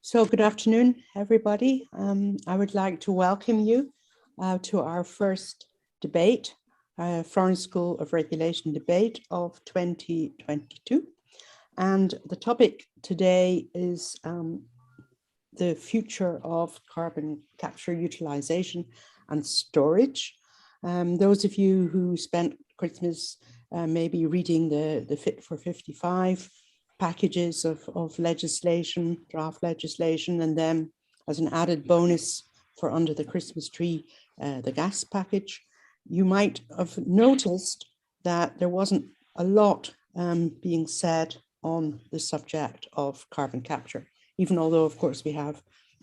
So good afternoon, everybody. I would like to welcome you to our first debate, Florence School of Regulation debate of 2022. And the topic today is the future of carbon capture, utilization and storage. Those of you who spent Christmas maybe reading the Fit for 55 packages of legislation, draft legislation, and then as an added bonus for under the Christmas tree, the gas package, you might have noticed that there wasn't a lot being said on the subject of carbon capture, even although, of course, we have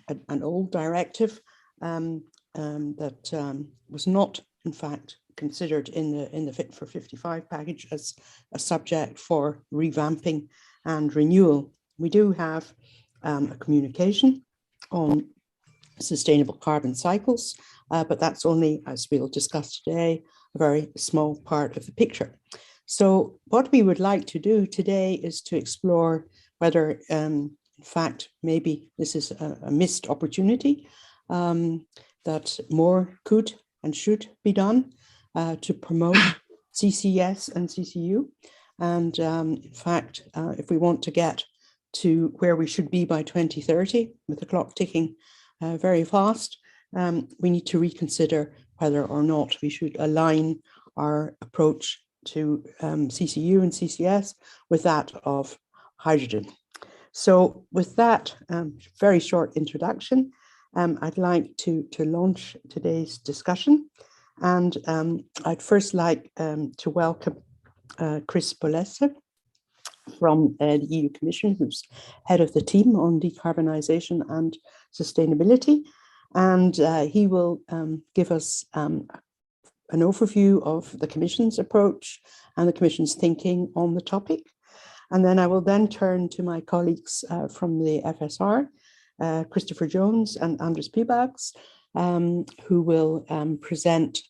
an old directive that was not, in fact, considered in the Fit for 55 package as a subject for revamping and renewal. We do have a communication on sustainable carbon cycles, but that's only, as we'll discuss today, a very small part of the picture. So what we would like to do today is to explore whether, in fact, maybe this is a missed opportunity, that more could and should be done to promote CCUS and CCU. And in fact, if we want to get to where we should be by 2030, with the clock ticking very fast, we need to reconsider whether or not we should align our approach to CCU and CCS with that of hydrogen. So with that very short introduction, I'd like to launch today's discussion. And I'd first like to welcome Chris Bolessa from the EU Commission, who's head of the team on decarbonisation and sustainability. And he will give us an overview of the Commission's approach and the Commission's thinking on the topic. And then I will then turn to my colleagues from the FSR, Christopher Jones and Anders Pibax, who will present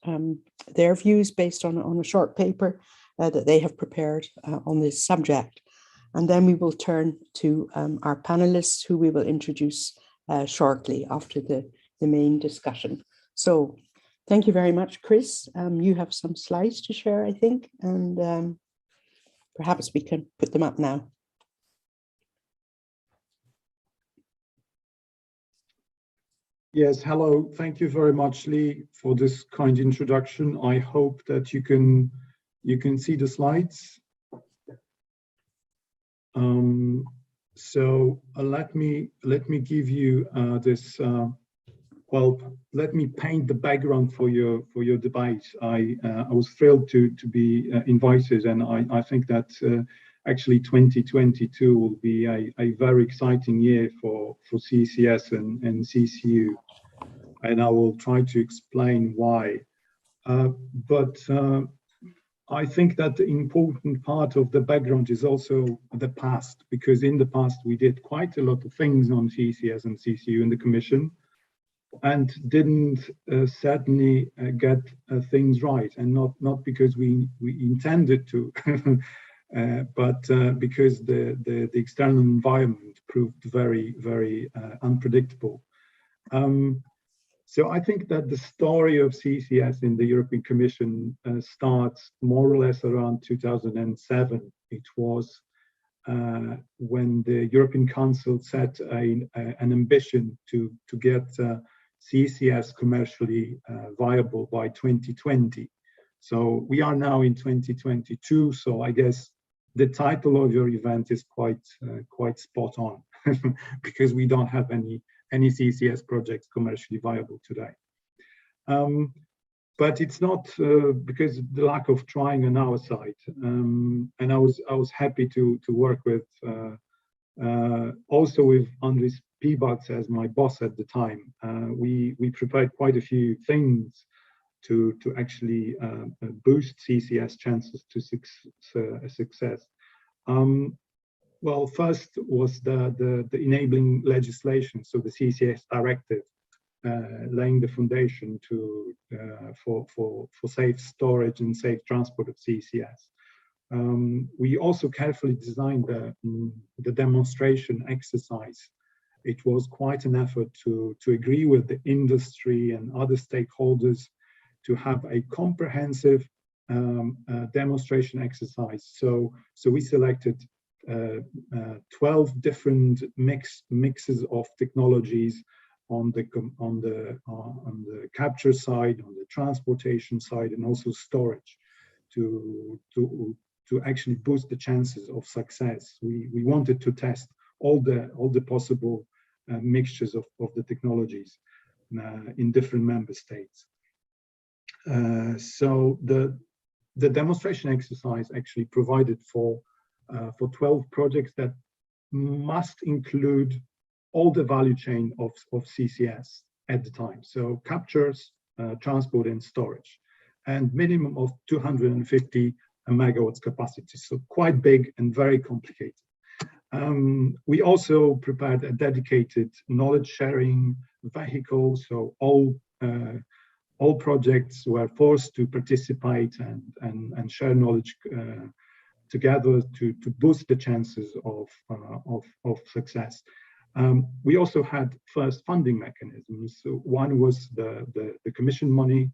their views based on a short paper that they have prepared on this subject. And then we will turn to our panelists, who we will introduce shortly after the main discussion. So thank you very much, Chris. You have some slides to share, I think, and perhaps we can put them up now. Yes, hello. Thank you very much, Lee, for this kind introduction. I hope that you can see the slides. So let me give you this. Well, let me paint the background for your debate. I was thrilled to be invited, and I think that actually 2022 will be a very exciting year for CCS and CCU, and I will try to explain why. But I think that the important part of the background is also the past, because in the past we did quite a lot of things on CCS and CCU in the Commission, and didn't certainly get things right, and not because we intended to, but because the external environment proved very, very unpredictable. So I think that the story of CCS in the European Commission starts more or less around 2007. It was when the European Council set an ambition to get CCS commercially viable by 2020. So we are now in 2022. So I guess the title of your event is quite spot on, because we don't have any CCS projects commercially viable today. But it's not because of the lack of trying on our side. And I was happy to work with also with Anders Pibax as my boss at the time. We prepared quite a few things to actually boost CCS chances to success. Well, first was the enabling legislation, so the CCS directive, laying the foundation for safe storage and safe transport of CCS. We also carefully designed the demonstration exercise it was quite an effort to agree with the industry and other stakeholders to have a comprehensive demonstration exercise. So we selected 12 different mixes of technologies on the capture side, on the transportation side, and also storage to actually boost the chances of success. We wanted to test all the possible mixtures of the technologies in different member states. So the demonstration exercise actually provided for 12 projects that must include all the value chain of CCS at the time. So captures, transport and storage, and minimum of 250 megawatts capacity. So quite big and very complicated. We also prepared a dedicated knowledge sharing vehicle. So all projects were forced to participate and share knowledge together to boost the chances of success. We also had first funding mechanisms. So one was the Commission money,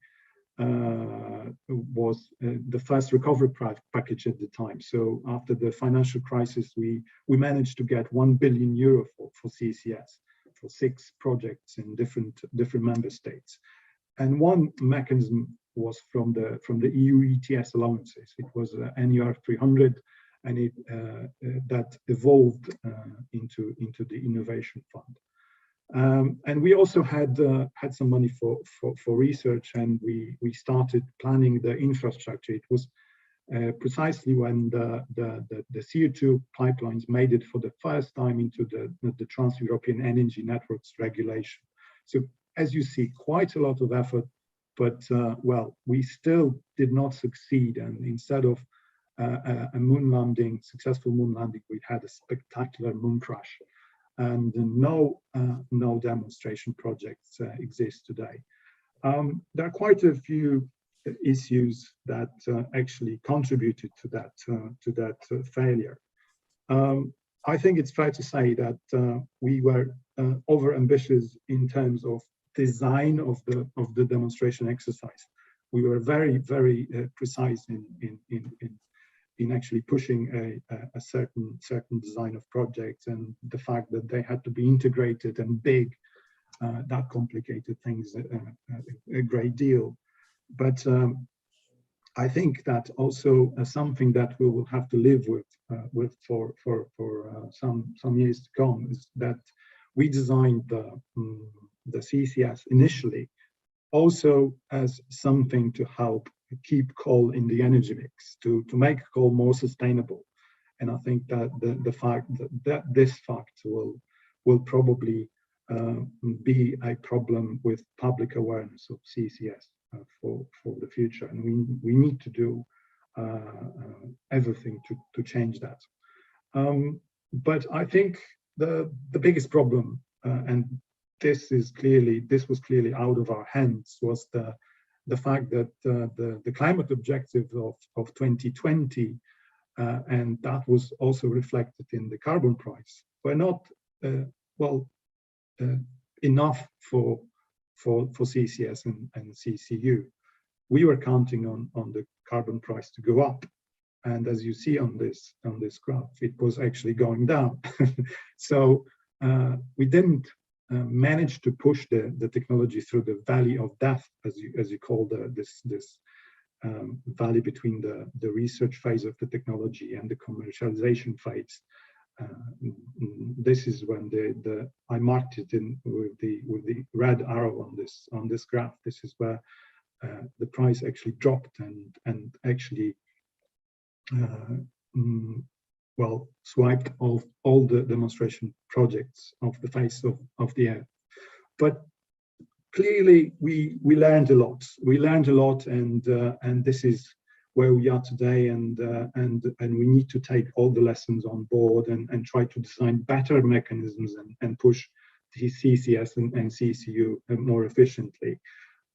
was the first recovery package at the time. So after the financial crisis, we managed to get €1 billion for CCS for 6 projects in different member states. And one mechanism was from the EU ETS allowances. It was NER 300, and that evolved into the innovation fund. And we also had some money for research, and we started planning the infrastructure. It was precisely when the CO2 pipelines made it for the first time into the Trans-European Energy Networks regulation. So as you see, quite a lot of effort, but well, we still did not succeed. And instead of a moon landing, successful moon landing, we had a spectacular moon crash. And no demonstration projects exist today. There are quite a few issues that actually contributed to that failure. I think it's fair to say that we were over-ambitious in terms of design of the demonstration exercise. We were very, very precise in actually pushing a certain design of projects, and the fact that they had to be integrated and big, that complicated things a great deal. But I think that also something that we will have to live with for some years to come is that we designed the CCS initially also as something to help keep coal in the energy mix, to make coal more sustainable. And I think that the fact that this fact will probably be a problem with public awareness of CCS for the future, and we need to do everything to change that. But I think the biggest problem, and this was clearly out of our hands, was the fact that the climate objective of 2020, and that was also reflected in the carbon price, were not enough for CCS and CCU. We were counting on the carbon price to go up, and as you see on this graph, it was actually going down. So we didn't manage to push the technology through the valley of death, as you call this valley between the research phase of the technology and the commercialization phase. This is when I marked it in with the red arrow on this graph. This is where the price actually dropped and actually swiped off all the demonstration projects off the face of the earth. But clearly we learned a lot. We learned a lot, and this is where we are today, and we need to take all the lessons on board and try to design better mechanisms and push the CCS and CCU more efficiently.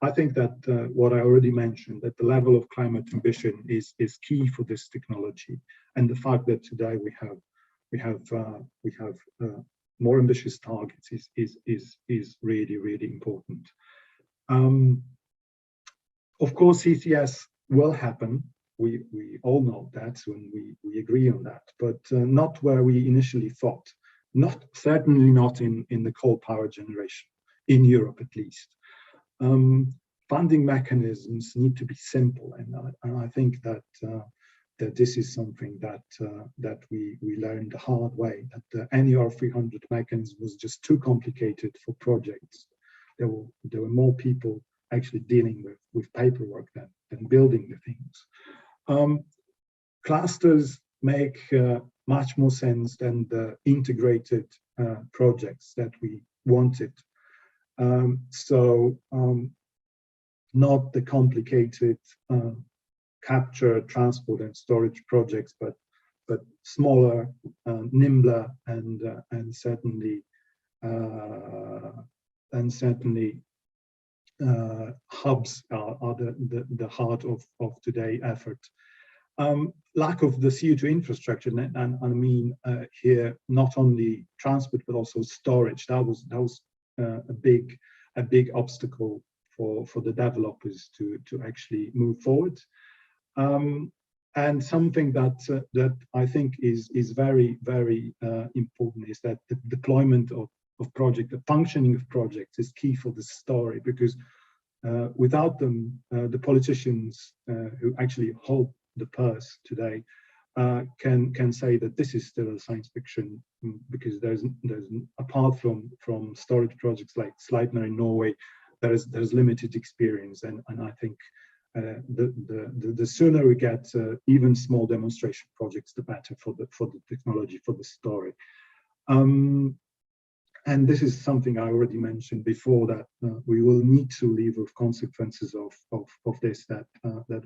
I think that what I already mentioned, that the level of climate ambition is key for this technology, and the fact that today we have more ambitious targets is really, really important. Of course, CCS will happen. We all know that, and we agree on that, but not where we initially thought. Certainly not in the coal power generation, in Europe at least. Funding mechanisms need to be simple, and I think that this is something that we learned the hard way, that the NER 300 mechanism was just too complicated for projects. There were more people actually dealing with paperwork than building the things. Clusters make much more sense than the integrated projects that we wanted. Not the complicated capture, transport, and storage projects, but smaller, nimbler, and certainly hubs are the heart of today's effort. Lack of the CO2 infrastructure, and I mean here not only transport but also storage. That was a big obstacle for the developers to actually move forward. And something that I think is very, very important is that the deployment of project, the functioning of projects is key for the story, because without them, the politicians who actually hold the purse today can say that this is still a science fiction, because there's apart from storage projects like Sleipner in Norway, there's limited experience, and I think the sooner we get even small demonstration projects, the better for the technology, for the story. And this is something I already mentioned before, that we will need to live with consequences of this, that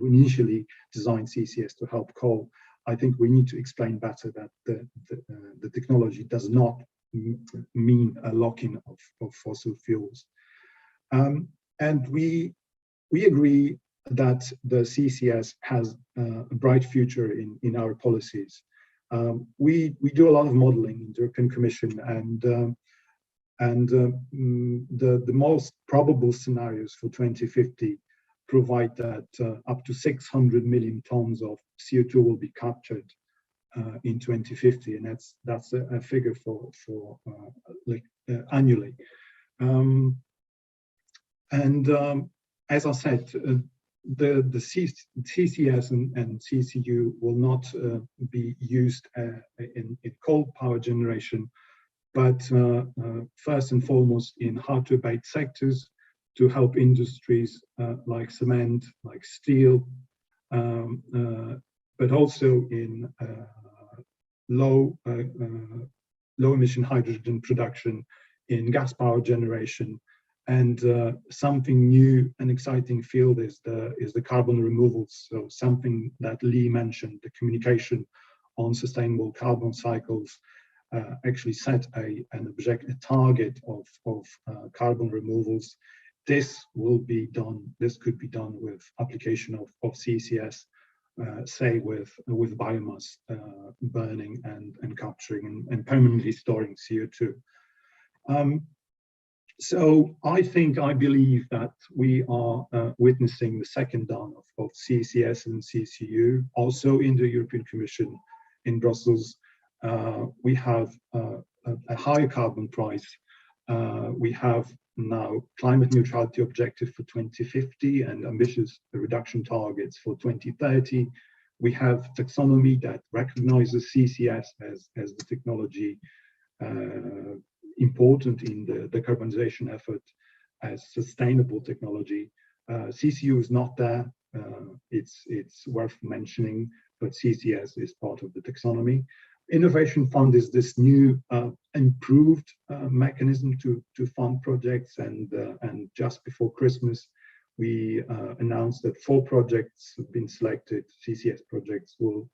we initially designed CCS to help coal. I think we need to explain better that the technology does not mean a lock-in of fossil fuels. And we agree that the CCS has a bright future in our policies. We do a lot of modeling in the European Commission, and the most probable scenarios for 2050 provide that up to 600 million tons of CO2 will be captured in 2050, and that's a figure for annually. As I said, the CCS and CCU will not be used in coal power generation, but first and foremost in hard to abate sectors to help industries like cement, like steel, but also in low emission hydrogen production, in gas power generation. And something new and exciting field is the carbon removals. So something that Lee mentioned, the communication on sustainable carbon cycles, actually set a target of carbon removals. This could be done with application of CCS, say with biomass burning and capturing and permanently storing CO2. So I believe that we are witnessing the second dawn of CCS and CCU, also in the European Commission in Brussels. We have a higher carbon price. We have now climate neutrality objective for 2050 and ambitious reduction targets for 2030. We have taxonomy that recognizes CCS as the technology important in the decarbonisation effort as sustainable technology. CCU is not there. It's worth mentioning, but CCS is part of the taxonomy. Innovation Fund is this new improved mechanism to fund projects, and just before Christmas we announced that 4 projects have been selected. CCS projects will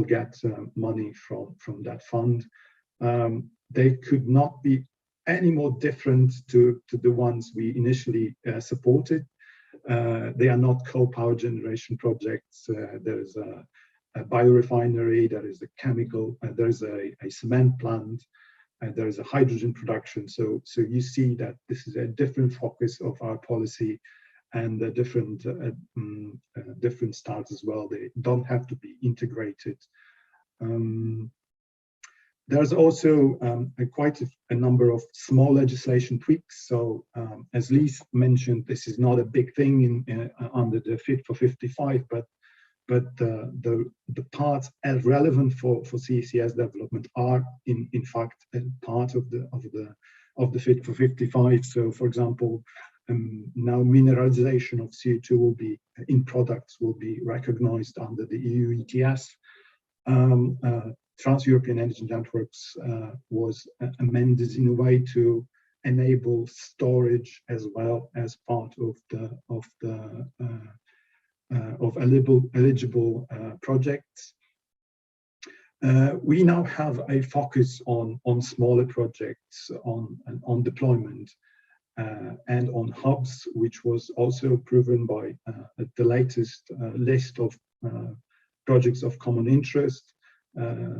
get money from that fund. They could not be any more different to the ones we initially supported. They are not coal power generation projects. There's a biorefinery, there is a chemical, there's a cement plant, there is a hydrogen production. So you see that this is a different focus of our policy, and a different styles as well. They don't have to be integrated. There's also quite a number of small legislation tweaks. So as Lee mentioned, this is not a big thing under the Fit for 55, but the parts as relevant for CCS development are in fact part of the Fit for 55. So for example, now mineralization of CO2 will be in products will be recognized under the EU ETS. Trans-European Energy Networks was amended in a way to enable storage as well as part of eligible projects. We now have a focus on smaller projects, on deployment, and on hubs, which was also proven by the latest list of projects of common interest.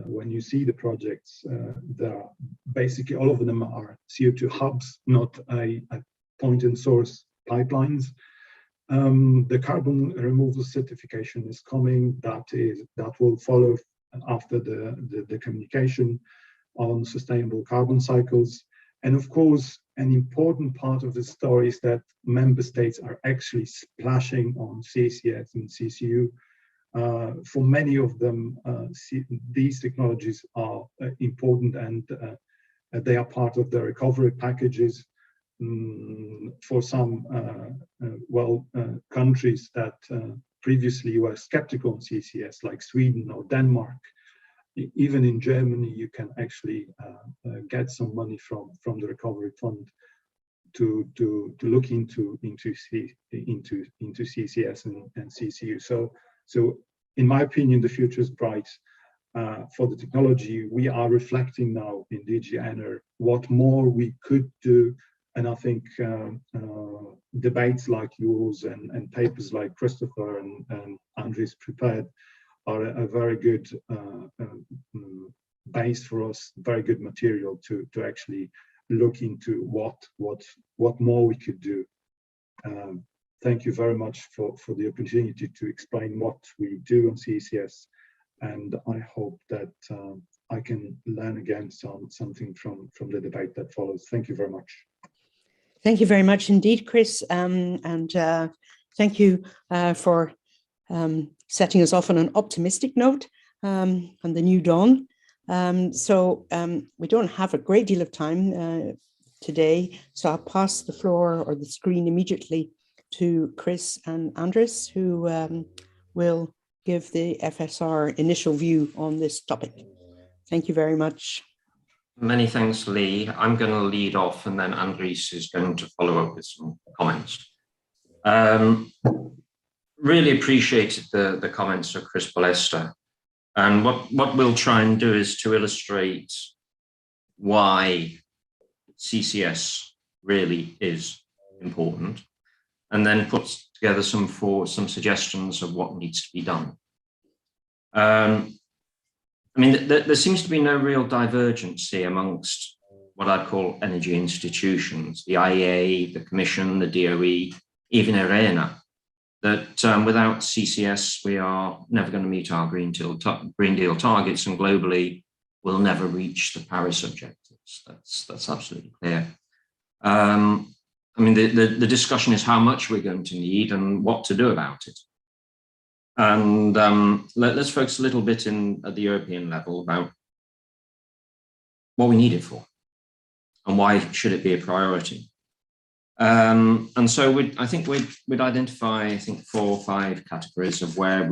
When you see the projects, there are basically all of them are CO2 hubs, not a point and source pipelines. The carbon removal certification is coming. That will follow after the communication on sustainable carbon cycles. And of course, an important part of the story is that member states are actually splashing on CCS and CCU. For many of them, these technologies are important, and they are part of the recovery packages. For some countries that previously were skeptical on CCS, like Sweden or Denmark, even in Germany, you can actually get some money from the recovery fund to look into CCS and CCU. So in my opinion, the future is bright for the technology. We are reflecting now in DG Ener what more we could do. And I think debates like yours and papers like Christopher and Andres prepared are a very good base for us, very good material to actually look into what more we could do. Thank you very much for the opportunity to explain what we do on CCS, and I hope that I can learn again something from the debate that follows. Thank you very much. Thank you very much indeed, Chris, and thank you for setting us off on an optimistic note on the new dawn. We don't have a great deal of time today, so I'll pass the floor or the screen immediately to Chris and Andres, who will give the FSR initial view on this topic. Thank you very much. Many thanks, Lee. I'm going to lead off, and then Andres is going to follow up with some comments. Really appreciated the comments of Chris Balesta. And what we'll try and do is to illustrate why CCS really is important, and then put together some suggestions of what needs to be done. I mean, there seems to be no real divergency amongst what I'd call energy institutions, the IEA, the Commission, the DOE, even ARENA, that without CCS, we are never going to meet our Green Deal targets, and globally, we'll never reach the Paris objectives. That's absolutely clear. I mean, the discussion is how much we're going to need and what to do about it. And let's focus a little bit at the European level about what we need it for and why should it be a priority. And so I think we'd identify, 4 or 5 categories of where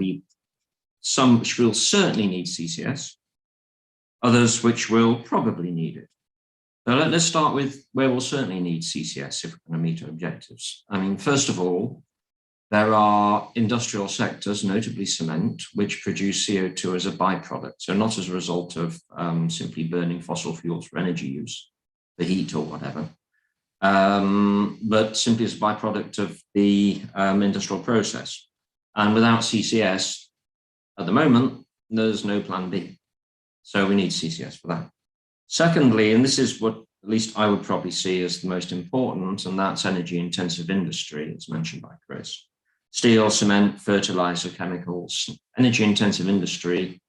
some which will certainly need CCS, others which will probably need it. So let's start with where we'll certainly need CCS if we're going to meet our objectives. I mean, first of all, there are industrial sectors, notably cement, which produce CO2 as a byproduct. So not as a result of simply burning fossil fuels for energy use, the heat or whatever, but simply as a byproduct of the industrial process. And without CCS, at the moment, there's no plan B. So we need CCS for that. Secondly, and this is what at least I would probably see as the most important, and that's energy intensive industry, as mentioned by Chris. Steel, cement, fertilizer, chemicals, energy intensive industry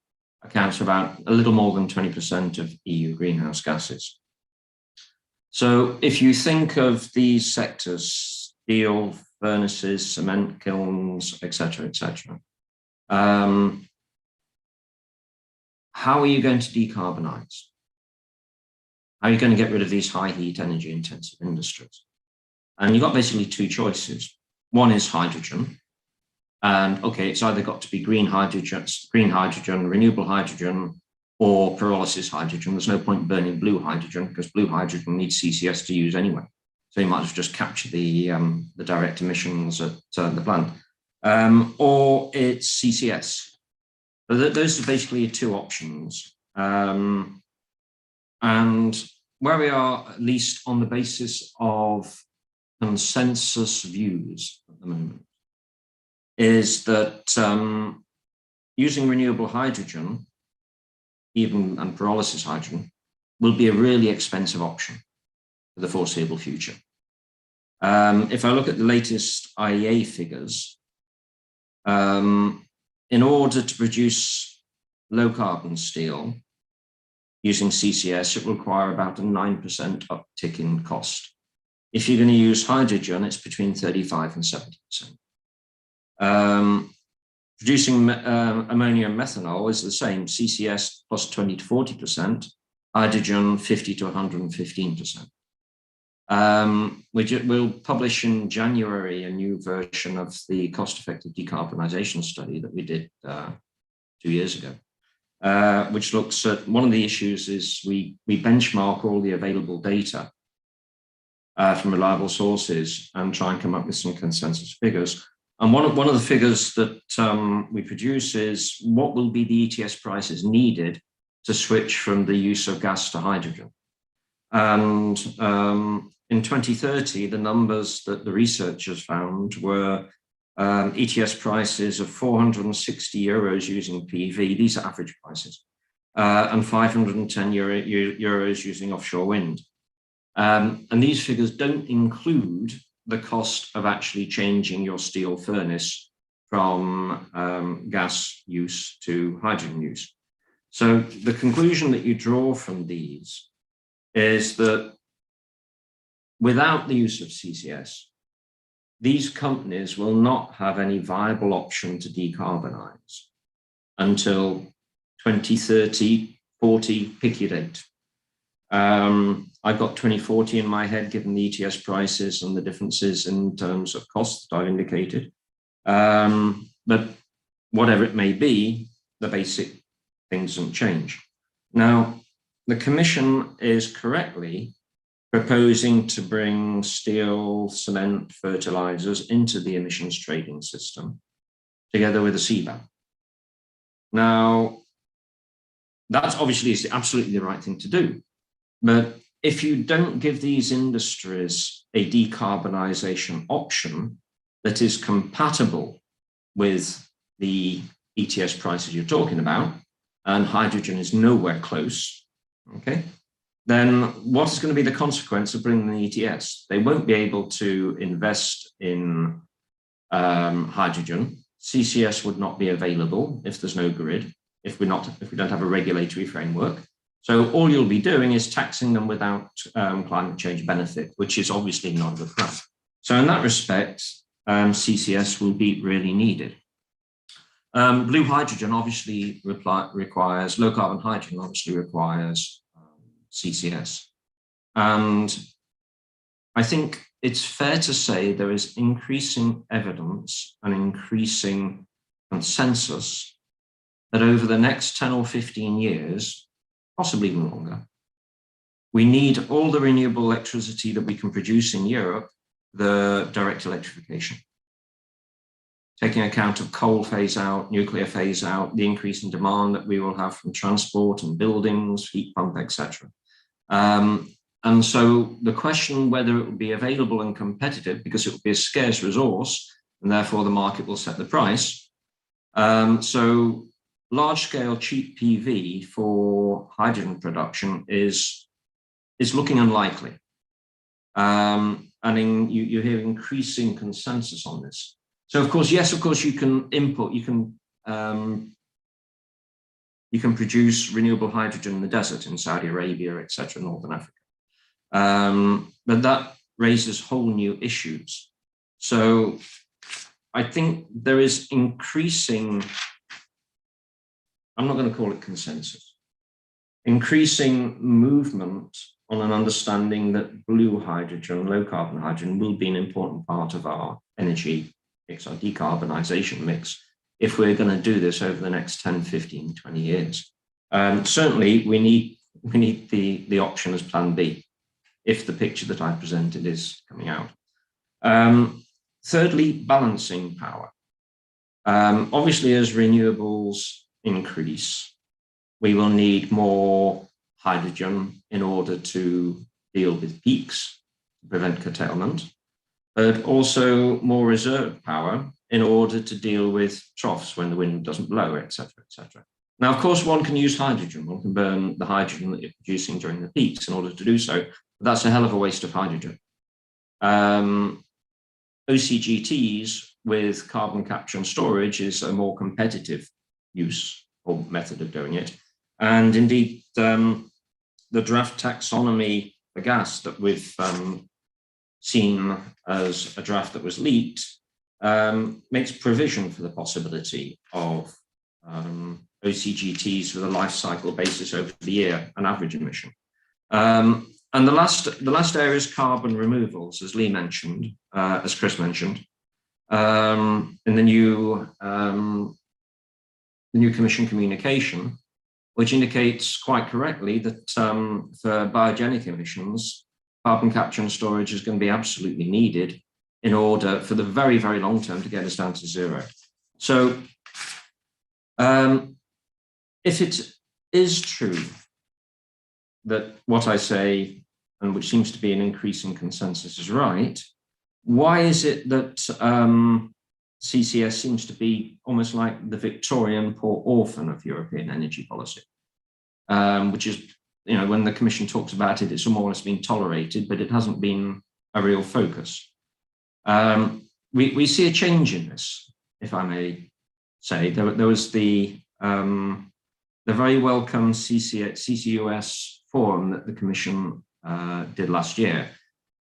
accounts for about a little more than 20% of EU greenhouse gases. So if you think of these sectors, steel, furnaces, cement kilns, etc., how are you going to decarbonize? How are you going to get rid of these high heat energy intensive industries? And you've got basically two choices. One is hydrogen. And okay, it's either got to be green hydrogen, renewable hydrogen, or pyrolysis hydrogen. There's no point burning blue hydrogen because blue hydrogen needs CCS to use anyway. So you might as well just capture the direct emissions at the plant. Or it's CCS. So those are basically your two options. And where we are, at least on the basis of consensus views at the moment, is that using renewable hydrogen, even and pyrolysis hydrogen, will be a really expensive option for the foreseeable future. If I look at the latest IEA figures, in order to produce low carbon steel using CCS, it will require about a 9% uptick in cost. If you're going to use hydrogen, it's between 35 and 70%. Producing ammonia and methanol is the same, CCS plus 20 to 40%, hydrogen 50 to 115%. We'll publish in January a new version of the cost-effective decarbonisation study that we did 2 years ago, which looks at, one of the issues is we benchmark all the available data from reliable sources and try and come up with some consensus figures. And one of the figures that we produce is what will be the ETS prices needed to switch from the use of gas to hydrogen. And in 2030, the numbers that the researchers found were ETS prices of 460 euros using PV, these are average prices, and 510 euros using offshore wind. And these figures don't include the cost of actually changing your steel furnace from gas use to hydrogen use. So the conclusion that you draw from these is that without the use of CCS, these companies will not have any viable option to decarbonize until 2030, 40, pick your date. I've got 2040 in my head, given the ETS prices and the differences in terms of costs that I've indicated. But whatever it may be, the basic things don't change. Now, the Commission is correctly proposing to bring steel, cement, fertilizers into the emissions trading system, together with a CBAM. Now, that's obviously is absolutely the right thing to do. But if you don't give these industries a decarbonisation option that is compatible with the ETS prices you're talking about, and hydrogen is nowhere close, okay, then what is going to be the consequence of bringing the ETS? They won't be able to invest in hydrogen. CCS would not be available if there's no grid, if we don't have a regulatory framework. So all you'll be doing is taxing them without climate change benefit, which is obviously not a good plan. So in that respect, CCS will be really needed. Blue hydrogen obviously requires, low carbon hydrogen obviously requires CCS. And I think it's fair to say there is increasing evidence and increasing consensus that over the next 10 or 15 years, possibly even longer, we need all the renewable electricity that we can produce in Europe, the direct electrification. Taking account of coal phase out, nuclear phase out, the increase in demand that we will have from transport and buildings, heat pump, etc. And so the question whether it will be available and competitive, because it will be a scarce resource, and therefore the market will set the price. So large-scale cheap PV for hydrogen production is looking unlikely. You hear increasing consensus on this. So of course, yes, of course, you can import, you can produce renewable hydrogen in the desert in Saudi Arabia, etc., Northern Africa. But that raises whole new issues. So I think there is increasing, I'm not going to call it consensus, increasing movement on an understanding that blue hydrogen, low carbon hydrogen, will be an important part of our energy mix, our decarbonisation mix, if we're going to do this over the next 10, 15, 20 years. Certainly, we need the option as plan B, if the picture that I presented is coming out. Thirdly, balancing power. Obviously, as renewables increase, we will need more hydrogen in order to deal with peaks, prevent curtailment, but also more reserve power in order to deal with troughs when the wind doesn't blow, etc., etc. Now, of course, one can use hydrogen. One can burn the hydrogen that you're producing during the peaks in order to do so, but that's a hell of a waste of hydrogen. OCGTs with carbon capture and storage is a more competitive use or method of doing it. And indeed, the draft taxonomy for gas that we've seen as a draft that was leaked makes provision for the possibility of OCGTs with a life cycle basis over the year, an average emission. And the last area is carbon removals, as Lee mentioned, as Chris mentioned, in the new Commission communication, which indicates quite correctly that for biogenic emissions, carbon capture and storage is going to be absolutely needed in order for the very, very long term to get us down to zero. So if it is true that what I say, and which seems to be an increasing consensus, is right, why is it that CCS seems to be almost like the Victorian poor orphan of European energy policy, which is, you know, when the Commission talks about it, it's more or less been tolerated, but it hasn't been a real focus. We see a change in this, if I may say. There was the very welcome CCUS forum that the Commission did last year,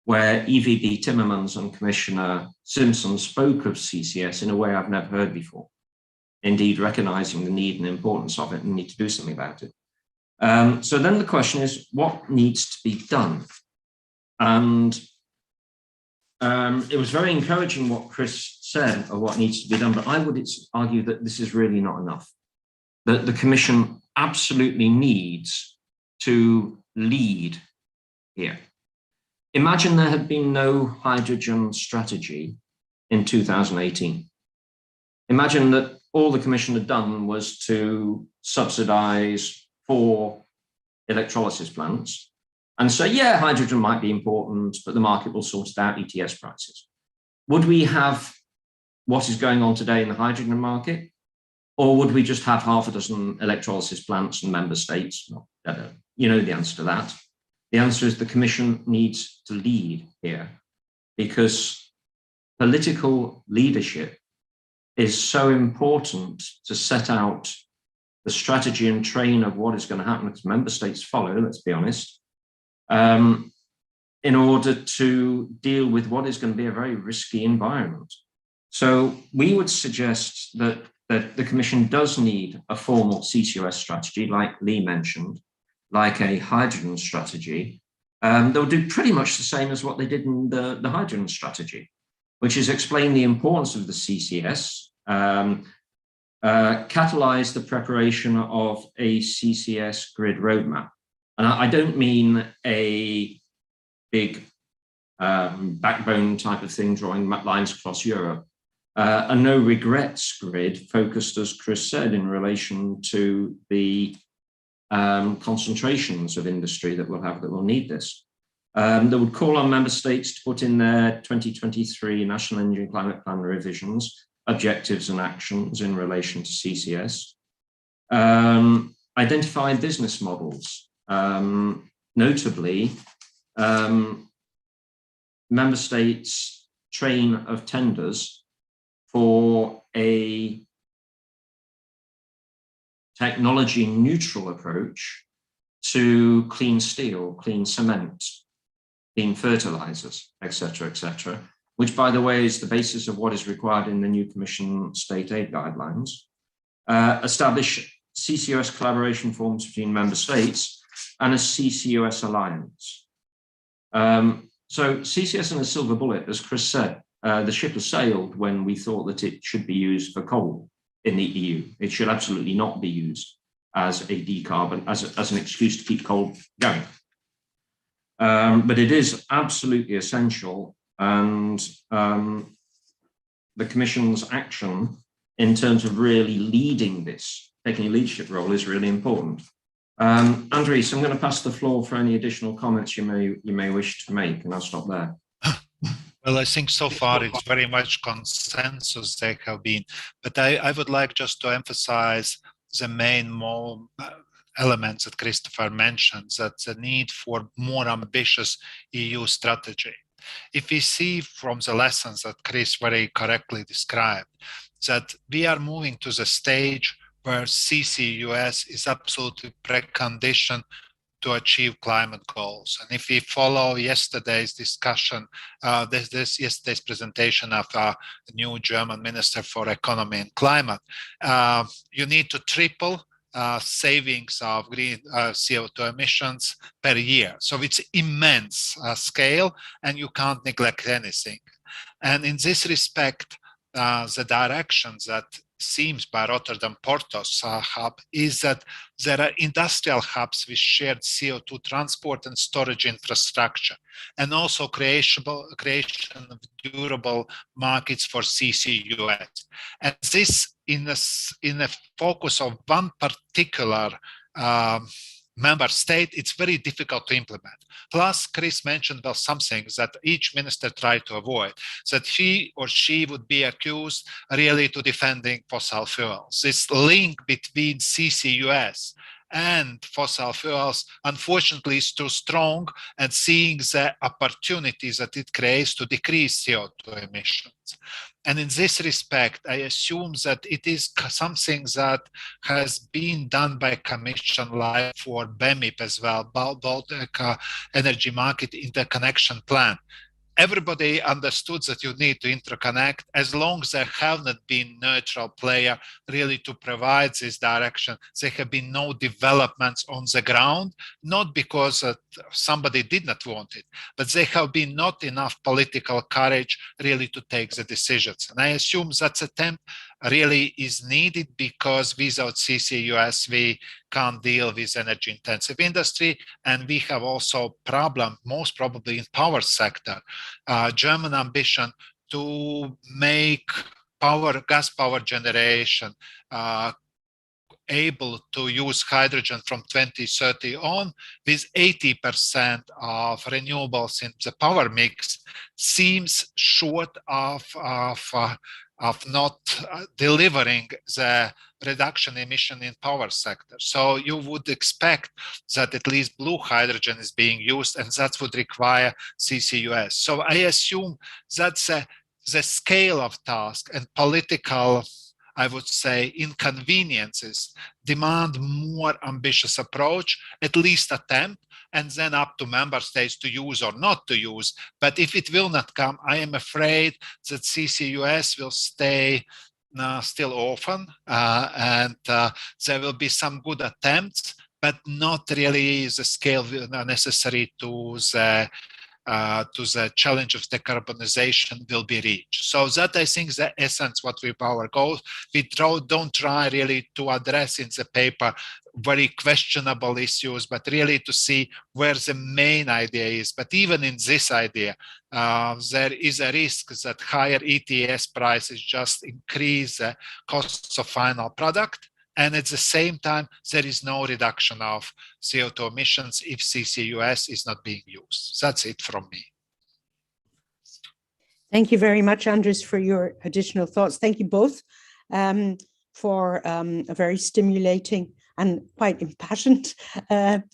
where EVP Timmermans and Commissioner Simpson spoke of CCS in a way I've never heard before, indeed recognizing the need and importance of it and need to do something about it. So then the question is, what needs to be done? And it was very encouraging what Chris said of what needs to be done, but I would argue that this is really not enough. That the Commission absolutely needs to lead here. Imagine there had been no hydrogen strategy in 2018. Imagine that all the Commission had done was to subsidize 4 electrolysis plants and say, yeah, hydrogen might be important, but the market will sort it out, ETS prices. Would we have what is going on today in the hydrogen market? Or would we just have half a dozen electrolysis plants and member states? No, you know the answer to that. The answer is the Commission needs to lead here, because political leadership is so important to set out the strategy and train of what is going to happen, because member states follow, let's be honest, in order to deal with what is going to be a very risky environment. So we would suggest that the Commission does need a formal CCUS strategy, like Lee mentioned, like a hydrogen strategy. They'll do pretty much the same as what they did in the hydrogen strategy, which is explain the importance of the CCS, catalyze the preparation of a CCS grid roadmap. And I don't mean a big backbone type of thing, drawing lines across Europe. A no regrets grid focused, as Chris said, in relation to the concentrations of industry that we'll have that will need this. They would call on member states to put in their 2023 National Energy and Climate Plan revisions, objectives and actions in relation to CCS. Identify business models, notably member states' train of tenders for a technology neutral approach to clean steel, clean cement, clean fertilizers, etc., which, by the way, is the basis of what is required in the new Commission state aid guidelines. Establish CCUS collaboration forums between member states and a CCUS alliance. So CCS and a silver bullet, as Chris said, the ship has sailed when we thought that it should be used for coal in the EU. It should absolutely not be used as a as an excuse to keep coal going. But it is absolutely essential, and the Commission's action in terms of really leading this, taking a leadership role, is really important. Andres, I'm going to pass the floor for any additional comments you may wish to make, and I'll stop there. Well, I think so far it's very much consensus there have been, but I would like just to emphasize the main elements that Christopher mentioned, that the need for more ambitious EU strategy. If we see from the lessons that Chris very correctly described, that we are moving to the stage where CCUS is absolutely precondition to achieve climate goals. And if we follow yesterday's discussion, yesterday's presentation of the new German Minister for Economy and Climate, you need to triple savings of green CO2 emissions per year. So it's immense scale, and you can't neglect anything. And in this respect, the direction that seems by Rotterdam Porto's hub is that there are industrial hubs with shared CO2 transport and storage infrastructure, and also creation of durable markets for CCUS. And this in a focus of one particular member state, it's very difficult to implement. Plus, Chris mentioned well some things that each minister tried to avoid, that he or she would be accused really to defending fossil fuels. This link between CCUS and fossil fuels, unfortunately, is too strong, and seeing the opportunities that it creates to decrease CO2 emissions. And in this respect, I assume that it is something that has been done by Commission, like for BEMIP as well, Baltic Energy Market Interconnection Plan. Everybody understood that you need to interconnect, as long as there have not been neutral player really to provide this direction. There have been no developments on the ground, not because somebody did not want it, but there have been not enough political courage really to take the decisions. And I assume that attempt really is needed, because without CCUS, we can't deal with energy intensive industry. And we have also problem, most probably in power sector, German ambition to make gas power generation able to use hydrogen from 2030 on, with 80% of renewables in the power mix, seems short of not delivering the reduction emission in power sector. So you would expect that at least blue hydrogen is being used, and that would require CCUS. So I assume that's the scale of task and political, I would say, inconveniences demand more ambitious approach, at least attempt, and then up to member states to use or not to use. But if it will not come, I am afraid that CCUS will stay still orphan, and there will be some good attempts, but not really the scale necessary to the challenge of decarbonization will be reached. So that, I think, the essence what our goals. We don't try really to address in the paper very questionable issues, but really to see where the main idea is. But even in this idea, there is a risk that higher ETS prices just increase the costs of final product. And at the same time, there is no reduction of CO2 emissions if CCUS is not being used. That's it from me. Thank you very much, Andres, for your additional thoughts. Thank you both. for a very stimulating and quite impassioned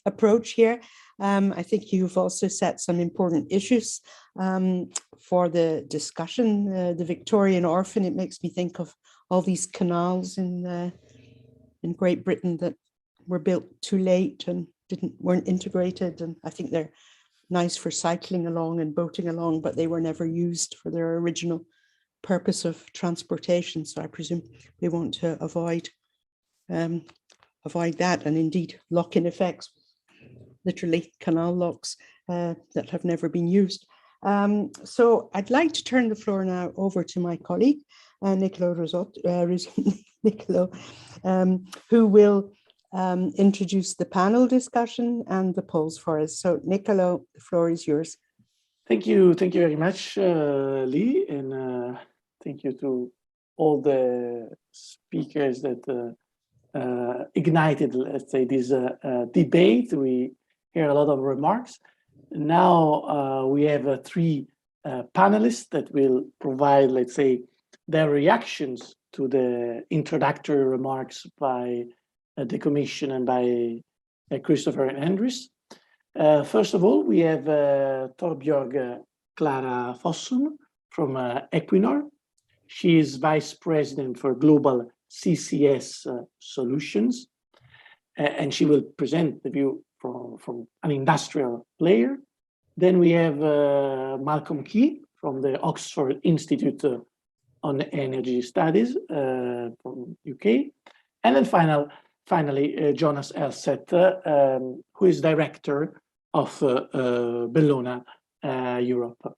approach here. I think you've also set some important issues for the discussion. The Victorian Orphan, it makes me think of all these canals in Great Britain that were built too late and weren't integrated. And I think they're nice for cycling along and boating along, but they were never used for their original purpose of transportation. So I presume they want to avoid that, and indeed lock-in effects, literally canal locks that have never been used. So I'd like to turn the floor now over to my colleague, Niccolo who will introduce the panel discussion and the polls for us. So Niccolo, the floor is yours. Thank you very much, Lee, and thank you to all the speakers that ignited, let's say, this debate. We hear a lot of remarks. Now we have three panelists that will provide, let's say, their reactions to the introductory remarks by the Commission and by Christopher and Andres. First of all, we have Torbjörg Clara Fossum from Equinor. She is Vice President for Global CCS Solutions, and she will present the view from an industrial player. Then we have Malcolm Key from the Oxford Institute on Energy Studies from UK. And then finally, Jonas Elset, who is director of Bellona Europe.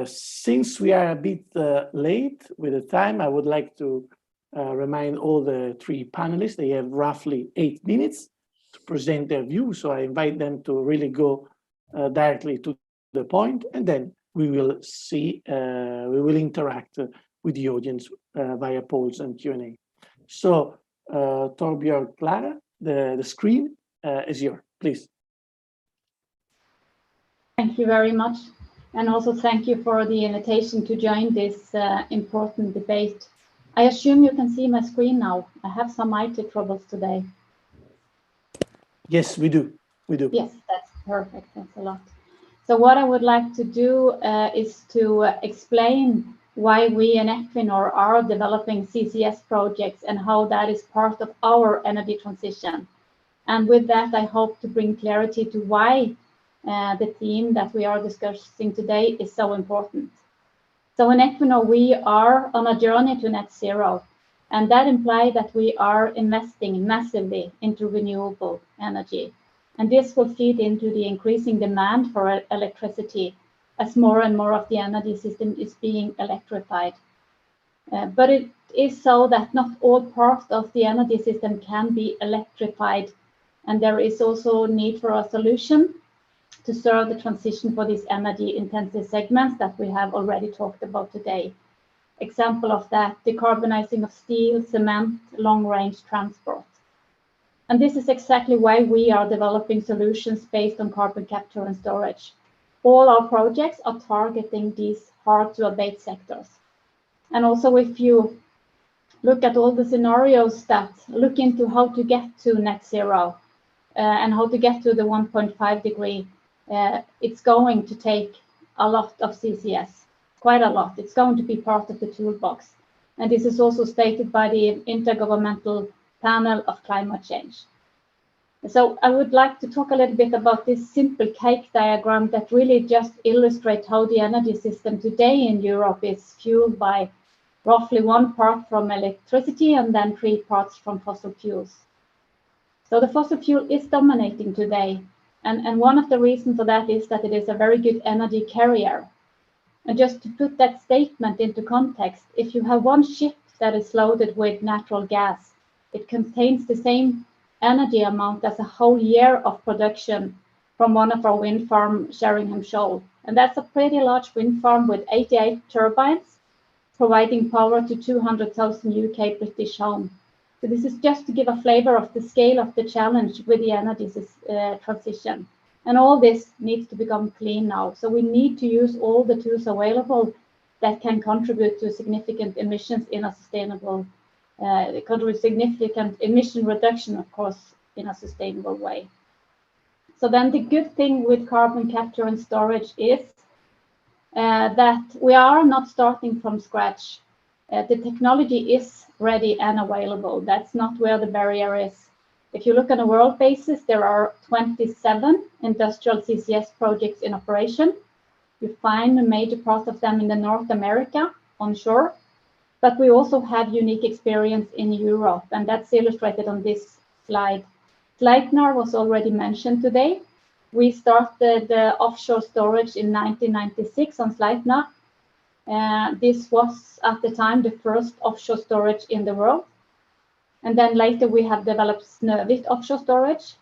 Since we are a bit late with the time, I would like to remind all the three panelists, they have roughly 8 minutes to present their view. So I invite them to really go directly to the point, and then we will see, we will interact with the audience via polls and Q&A. So Torbjörg Clara, the screen is yours, please. Thank you very much. And also thank you for the invitation to join this important debate. I assume you can see my screen now. I have some IT troubles today. Yes, we do. We do. Yes, that's perfect. Thanks a lot. So what I would like to do is to explain why we in Equinor are developing CCS projects and how that is part of our energy transition. And with that, I hope to bring clarity to why the theme that we are discussing today is so important. So in Equinor, we are on a journey to net zero, and that implies that we are investing massively into renewable energy. And this will feed into the increasing demand for electricity as more and more of the energy system is being electrified. But it is so that not all parts of the energy system can be electrified, and there is also a need for a solution to serve the transition for these energy-intensive segments that we have already talked about today. Example of that, decarbonizing of steel, cement, long-range transport. And this is exactly why we are developing solutions based on carbon capture and storage. All our projects are targeting these hard-to-abate sectors. And also, if you look at all the scenarios that look into how to get to net zero and how to get to the 1.5 degree, it's going to take a lot of CCS, quite a lot. It's going to be part of the toolbox. And this is also stated by the Intergovernmental Panel of Climate Change. So I would like to talk a little bit about this simple cake diagram that really just illustrates how the energy system today in Europe is fueled by roughly 1 part from electricity and then 3 parts from fossil fuels. So the fossil fuel is dominating today. And one of the reasons for that is that it is a very good energy carrier. And just to put that statement into context, if you have one ship that is loaded with natural gas, it contains the same energy amount as a whole year of production from one of our wind farm, Sheringham Shoal. And that's a pretty large wind farm with 88 turbines, providing power to 200,000 UK British homes. So this is just to give a flavor of the scale of the challenge with the energy transition. And all this needs to become clean now. So we need to use all the tools available that can contribute to significant emissions in a sustainable contribute significant emission reduction, of course, in a sustainable way. So then the good thing with carbon capture and storage is that we are not starting from scratch. The technology is ready and available. That's not where the barrier is. If you look on a world basis, there are 27 industrial CCS projects in operation. You find a major part of them in the North America onshore, but we also have unique experience in Europe, and that's illustrated on this slide. Sleipner was already mentioned today. We started offshore storage in 1996 on Sleipner. This was at the time the first offshore storage in the world. And then later we have developed Snøhvit offshore storage.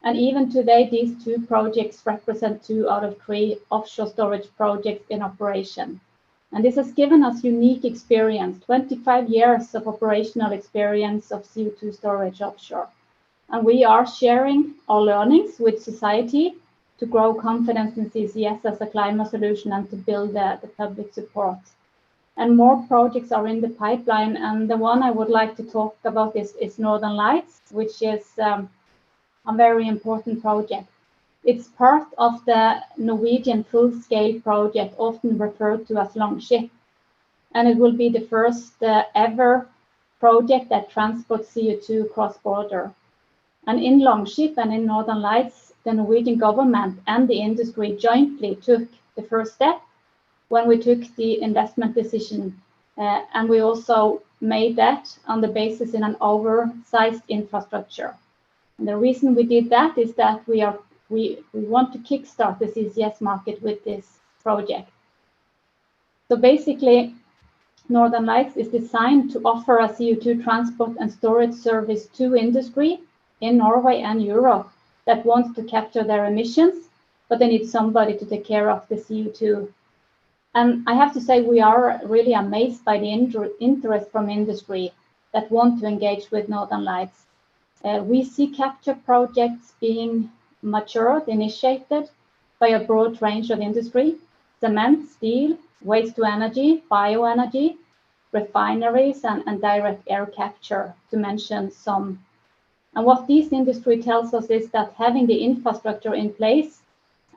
And even today, these two projects represent 2 out of 3 offshore storage projects in operation. And this has given us unique experience, 25 years of operational experience of CO2 storage offshore. And we are sharing our learnings with society to grow confidence in CCS as a climate solution and to build the public support. And more projects are in the pipeline. And the one I would like to talk about is Northern Lights, which is a very important project. It's part of the Norwegian full-scale project, often referred to as Longship. And it will be the first ever project that transports CO2 cross-border. And in Longship and in Northern Lights, the Norwegian government and the industry jointly took the first step when we took the investment decision. And we also made that on the basis in an oversized infrastructure. And the reason we did that is that we want to kickstart the CCS market with this project. So basically, Northern Lights is designed to offer a CO2 transport and storage service to industry in Norway and Europe that wants to capture their emissions, but they need somebody to take care of the CO2. And I have to say, we are really amazed by the interest from industry that want to engage with Northern Lights. We see capture projects being matured, initiated by a broad range of industry: cement, steel, waste to energy, bioenergy, refineries, and direct air capture, to mention some. And what this industry tells us is that having the infrastructure in place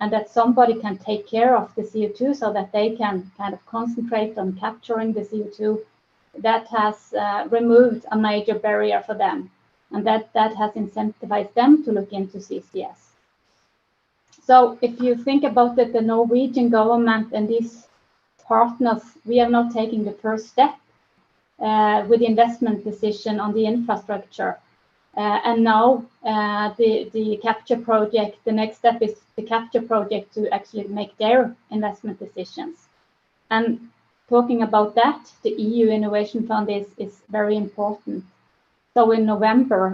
and that somebody can take care of the CO2 so that they can kind of concentrate on capturing the CO2, that has removed a major barrier for them. And that has incentivized them to look into CCS. So if you think about it, the Norwegian government and these partners, we are not taking the first step with the investment decision on the infrastructure. And now the capture project, the next step is the capture project to actually make their investment decisions. And talking about that, the EU Innovation Fund is very important. So in November,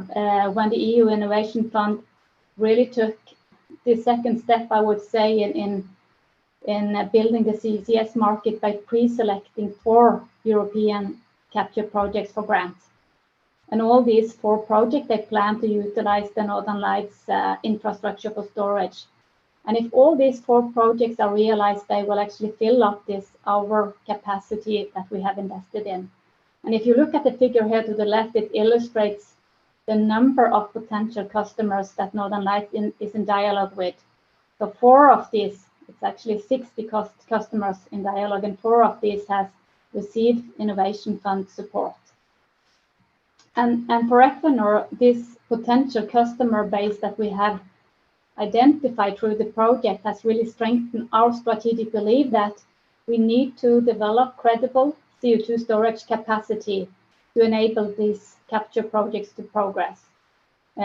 when the EU Innovation Fund really took the second step, I would say, in building the CCS market by pre-selecting 4 European capture projects for grants. And all these 4 projects, they plan to utilize the Northern Lights infrastructure for storage. And if all these 4 projects are realized, they will actually fill up this our capacity that we have invested in. And if you look at the figure here to the left, it illustrates the number of potential customers that Northern Lights is in dialogue with. So 4 of these, it's actually 60 customers in dialogue, and 4 of these has received Innovation Fund support. And for Equinor, this potential customer base that we have identified through the project has really strengthened our strategic belief that we need to develop credible CO2 storage capacity to enable these capture projects to progress.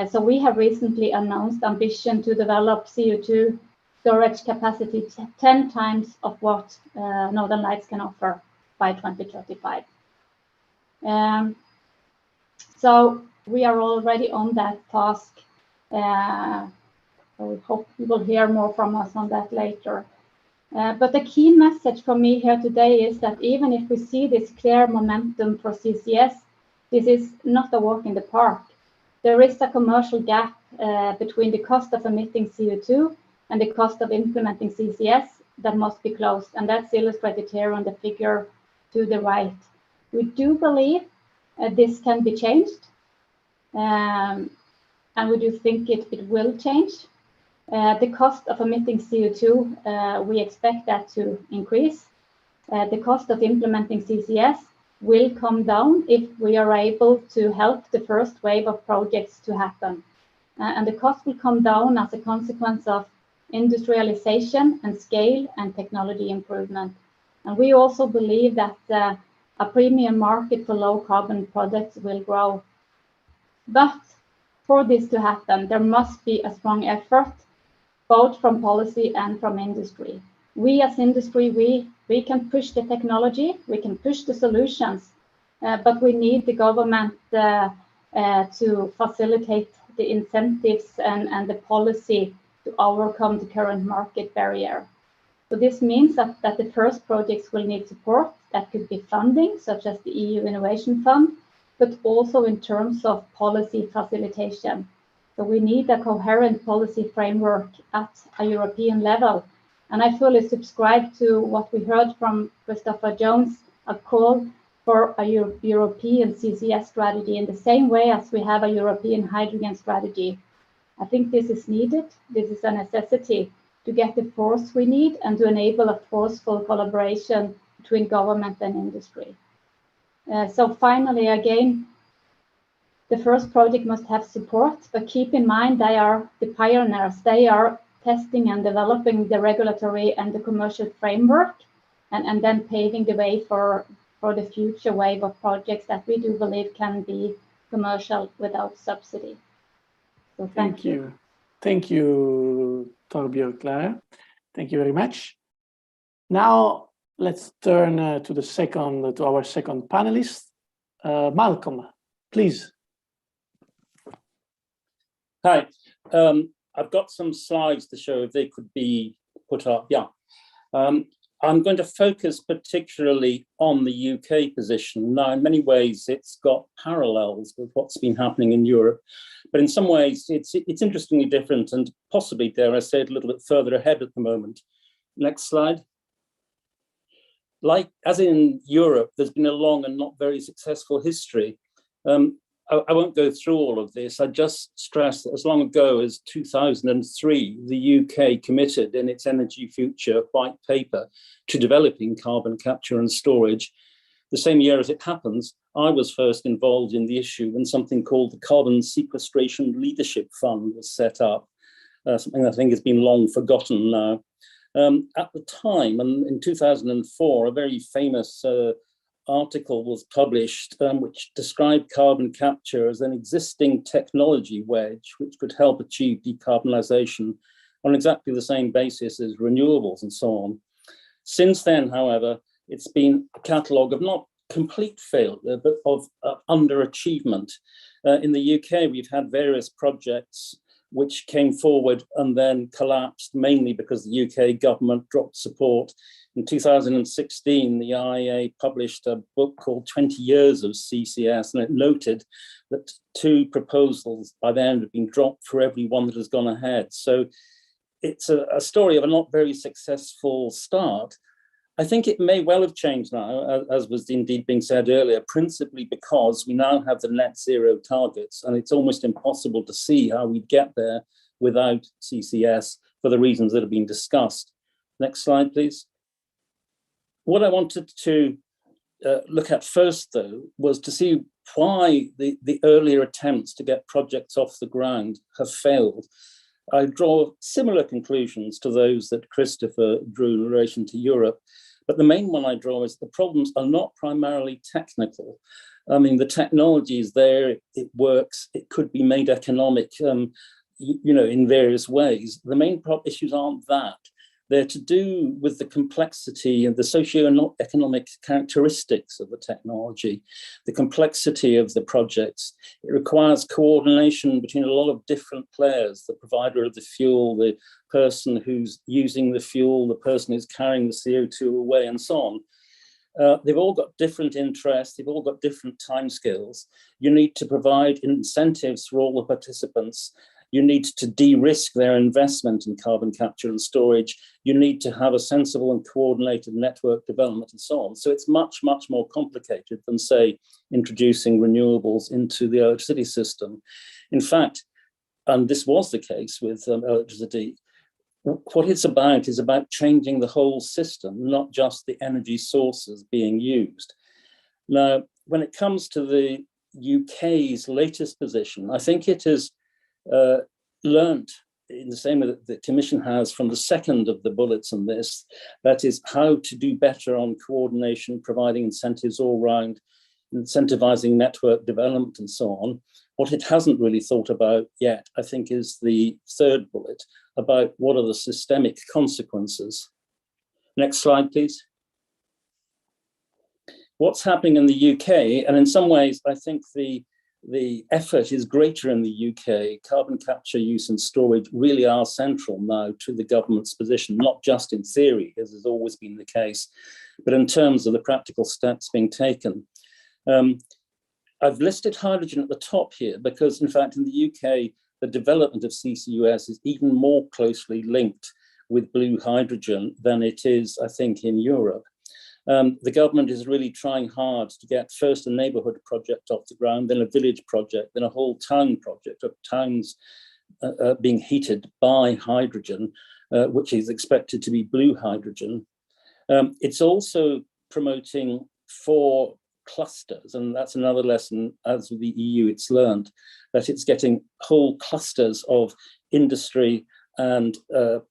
So we have recently announced ambition to develop CO2 storage capacity 10 times of what Northern Lights can offer by 2035. So we are already on that task. So we hope you will hear more from us on that later. But the key message for me here today is that even if we see this clear momentum for CCS, this is not a walk in the park. There is a commercial gap between the cost of emitting CO2 and the cost of implementing CCS that must be closed. And that's illustrated here on the figure to the right. We do believe this can be changed. And we do think it will change. The cost of emitting CO2, we expect that to increase. The cost of implementing CCS will come down if we are able to help the first wave of projects to happen. And the cost will come down as a consequence of industrialization and scale and technology improvement. And we also believe that a premium market for low carbon products will grow. But for this to happen, there must be a strong effort, both from policy and from industry. We as industry, we can push the technology, we can push the solutions, but we need the government to facilitate the incentives and the policy to overcome the current market barrier. So this means that the first projects will need support. That could be funding, such as the EU Innovation Fund, but also in terms of policy facilitation. So we need a coherent policy framework at a European level. And I fully subscribe to what we heard from Christopher Jones, a call for a European CCS strategy in the same way as we have a European hydrogen strategy. I think this is needed. This is a necessity to get the force we need and to enable a forceful collaboration between government and industry. So finally, again, the first project must have support, but keep in mind they are the pioneers. They are testing and developing the regulatory and the commercial framework, and then paving the way for the future wave of projects that we do believe can be commercial without subsidy. So thank you. Thank you, Torbjørn Klare. Thank you very much. Now let's turn to our second panelist, Malcolm, please. Hi, I've got some slides to show if they could be put up. Yeah, I'm going to focus particularly on the UK position. Now, in many ways, it's got parallels with what's been happening in Europe, but in some ways, it's interestingly different and possibly, dare I say, a little bit further ahead at the moment. Next slide. Like, as in Europe, there's been a long and not very successful history. I won't go through all of this. I just stress that as long ago as 2003, the UK committed in its Energy Future White Paper to developing carbon capture and storage. The same year, as it happens, I was first involved in the issue when something called the Carbon Sequestration Leadership Fund was set up, something I think has been long forgotten now. At the time, and in 2004, a very famous article was published which described carbon capture as an existing technology wedge which could help achieve decarbonisation on exactly the same basis as renewables and so on. Since then, however, it's been a catalogue of not complete failure, but of underachievement. In the UK, we've had various projects which came forward and then collapsed, mainly because the UK government dropped support. In 2016, the IEA published a book called 20 Years of CCS, and it noted that 2 proposals by then have been dropped for every one that has gone ahead. So it's a story of a not very successful start. I think it may well have changed now, as was indeed being said earlier, principally because we now have the net zero targets, and it's almost impossible to see how we'd get there without CCS for the reasons that have been discussed. Next slide, please. What I wanted to look at first, though, was to see why the earlier attempts to get projects off the ground have failed. I draw similar conclusions to those that Christopher drew in relation to Europe, but the main one I draw is the problems are not primarily technical. I mean, the technology is there, it works, it could be made economic, in various ways. The main issues aren't that. They're to do with the complexity and the socio-economic characteristics of the technology, the complexity of the projects. It requires coordination between a lot of different players, the provider of the fuel, the person who's using the fuel, the person who's carrying the CO2 away, and so on. They've all got different interests, they've all got different timescales. You need to provide incentives for all the participants. You need to de-risk their investment in carbon capture and storage. You need to have a sensible and coordinated network development and so on. So it's much, much more complicated than, say, introducing renewables into the electricity system. In fact, and this was the case with electricity, what it's about is about changing the whole system, not just the energy sources being used. Now, when it comes to the UK's latest position, I think it has learnt in the same way that the Commission has from the second of the bullets on this, that is how to do better on coordination, providing incentives all round, incentivizing network development and so on. What it hasn't really thought about yet, I think, is the third bullet about what are the systemic consequences. Next slide, please. What's happening in the UK, and in some ways, I think the effort is greater in the UK. Carbon capture, use and storage really are central now to the government's position, not just in theory, as has always been the case, but in terms of the practical steps being taken. I've listed hydrogen at the top here because, in fact, in the UK, the development of CCUS is even more closely linked with blue hydrogen than it is, I think, in Europe. The government is really trying hard to get first a neighbourhood project off the ground, then a village project, then a whole town project of towns being heated by hydrogen, which is expected to be blue hydrogen. It's also promoting 4 clusters, and that's another lesson, as with the EU, it's learned that it's getting whole clusters of industry and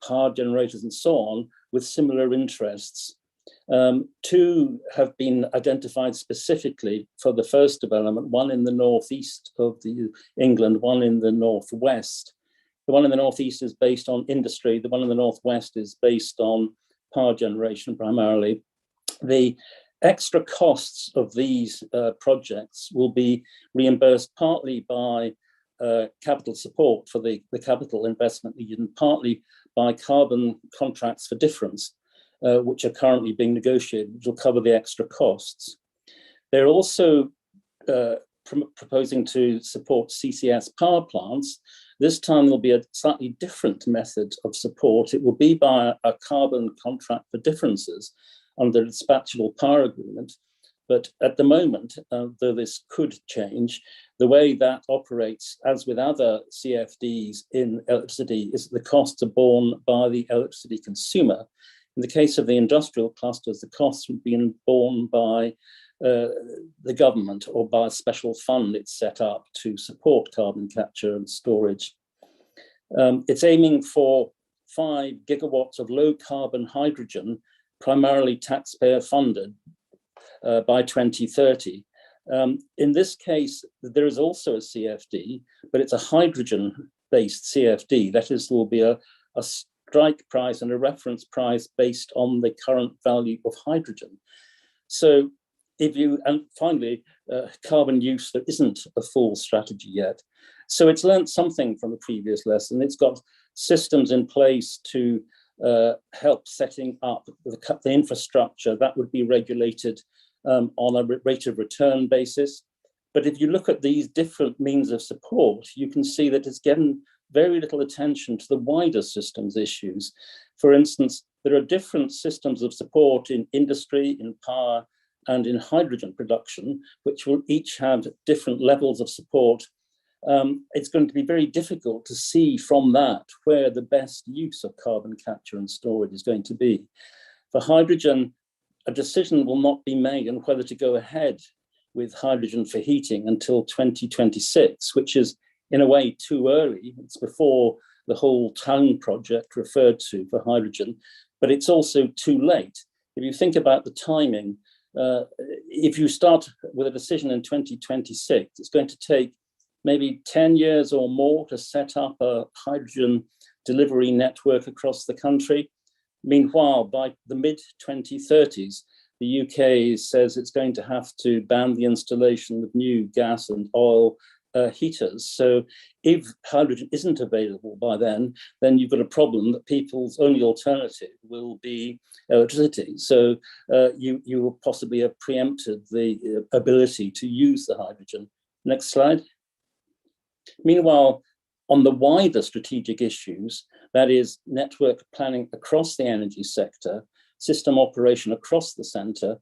power generators and so on with similar interests. 2 have been identified specifically for the first development, one in the northeast of England, one in the northwest. The one in the northeast is based on industry, the one in the northwest is based on power generation primarily. The extra costs of these projects will be reimbursed partly by capital support for the capital investment needed, and partly by carbon contracts for difference, which are currently being negotiated, which will cover the extra costs. They're also proposing to support CCS power plants. This time there'll be a slightly different method of support. It will be by a carbon contract for differences under the dispatchable power agreement. But at the moment, though this could change, the way that operates, as with other CFDs in electricity, is that the costs are borne by the electricity consumer. In the case of the industrial clusters, the costs would be borne by the government or by a special fund it's set up to support carbon capture and storage. It's aiming for 5 gigawatts of low carbon hydrogen, primarily taxpayer funded, by 2030. In this case, there is also a CFD, but it's a hydrogen-based CFD. That is, there will be a strike price and a reference price based on the current value of hydrogen. So and finally, carbon use, there isn't a full strategy yet. So it's learned something from the previous lesson. It's got systems in place to help setting up the infrastructure that would be regulated on a rate of return basis. But if you look at these different means of support, you can see that it's given very little attention to the wider systems issues. For instance, there are different systems of support in industry, in power, and in hydrogen production, which will each have different levels of support. It's going to be very difficult to see from that where the best use of carbon capture and storage is going to be. For hydrogen, a decision will not be made on whether to go ahead with hydrogen for heating until 2026, which is in a way too early. It's before the whole town project referred to for hydrogen, but it's also too late. If you think about the timing, if you start with a decision in 2026, it's going to take maybe 10 years or more to set up a hydrogen delivery network across the country. Meanwhile, by the mid-2030s, the UK says it's going to have to ban the installation of new gas and oil heaters. So if hydrogen isn't available by then you've got a problem that people's only alternative will be electricity. So you will possibly have preempted the ability to use the hydrogen. Next slide. Meanwhile, on the wider strategic issues, that is network planning across the energy sector, system operation across the centre,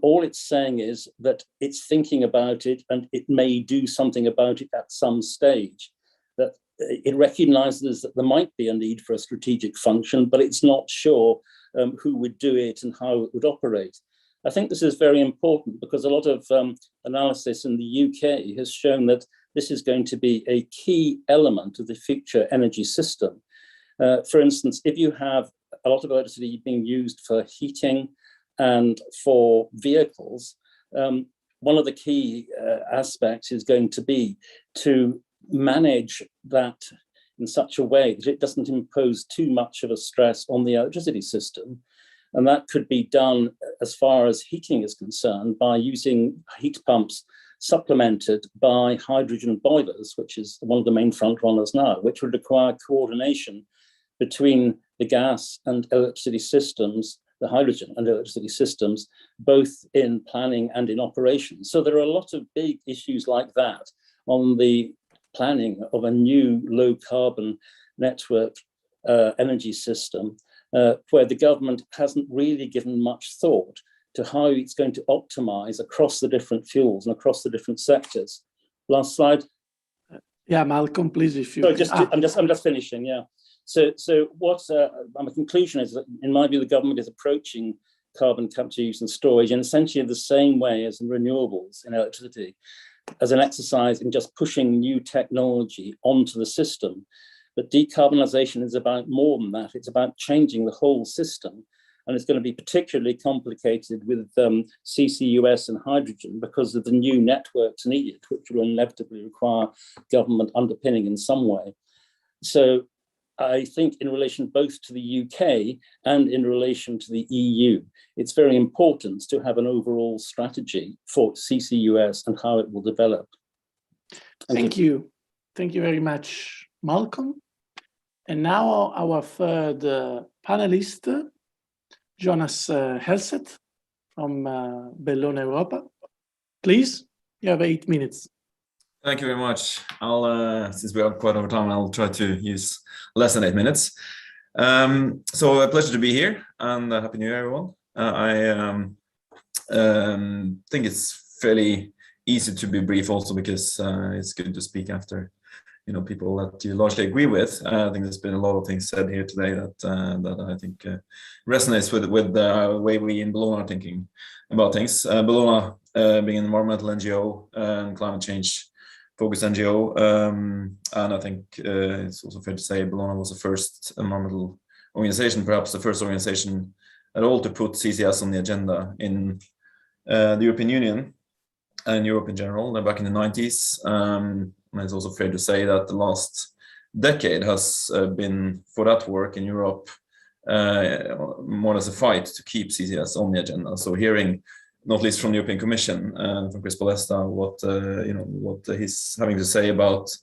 all it's saying is that it's thinking about it and it may do something about it at some stage. That it recognises that there might be a need for a strategic function, but it's not sure who would do it and how it would operate. I think this is very important because a lot of analysis in the UK has shown that this is going to be a key element of the future energy system. For instance, if you have a lot of electricity being used for heating and for vehicles, one of the key aspects is going to be to manage that in such a way that it doesn't impose too much of a stress on the electricity system. And that could be done as far as heating is concerned by using heat pumps supplemented by hydrogen boilers, which is one of the main front runners now, which would require coordination between the gas and electricity systems, the hydrogen and electricity systems, both in planning and in operation. So there are a lot of big issues like that on the planning of a new low carbon network energy system, where the government hasn't really given much thought to how it's going to optimize across the different fuels and across the different sectors. Last slide. Yeah, Malcolm, please, if you. So I'm just finishing. Yeah. So what my conclusion is that, in my view, the government is approaching carbon capture, use and storage in essentially the same way as in renewables in electricity, as an exercise in just pushing new technology onto the system. But decarbonisation is about more than that. It's about changing the whole system. And it's going to be particularly complicated with CCUS and hydrogen because of the new networks needed, which will inevitably require government underpinning in some way. So I think in relation both to the UK and in relation to the EU, it's very important to have an overall strategy for CCUS and how it will develop. Thank you. Thank you very much, Malcolm. And now our third panelist, Jonas Helseth from Bellona Europa. Please, you have 8 minutes. Thank you very much. I'll, since we are quite over time, I'll try to use less than 8 minutes. So a pleasure to be here, and Happy New Year, everyone. I think it's fairly easy to be brief also because it's good to speak after people that you largely agree with. I think there's been a lot of things said here today that I think resonates with the way we in Bellona are thinking about things. Bellona being an environmental NGO and climate change focused NGO, and I think it's also fair to say Bellona was the first environmental organization, perhaps the first organization at all to put CCS on the agenda in the European Union and Europe in general, back in the 90s. And it's also fair to say that the last decade has been, for that work in Europe, more or less a fight to keep CCS on the agenda. So hearing, not least from the European Commission, from Chris Palesta, what he's having to say about,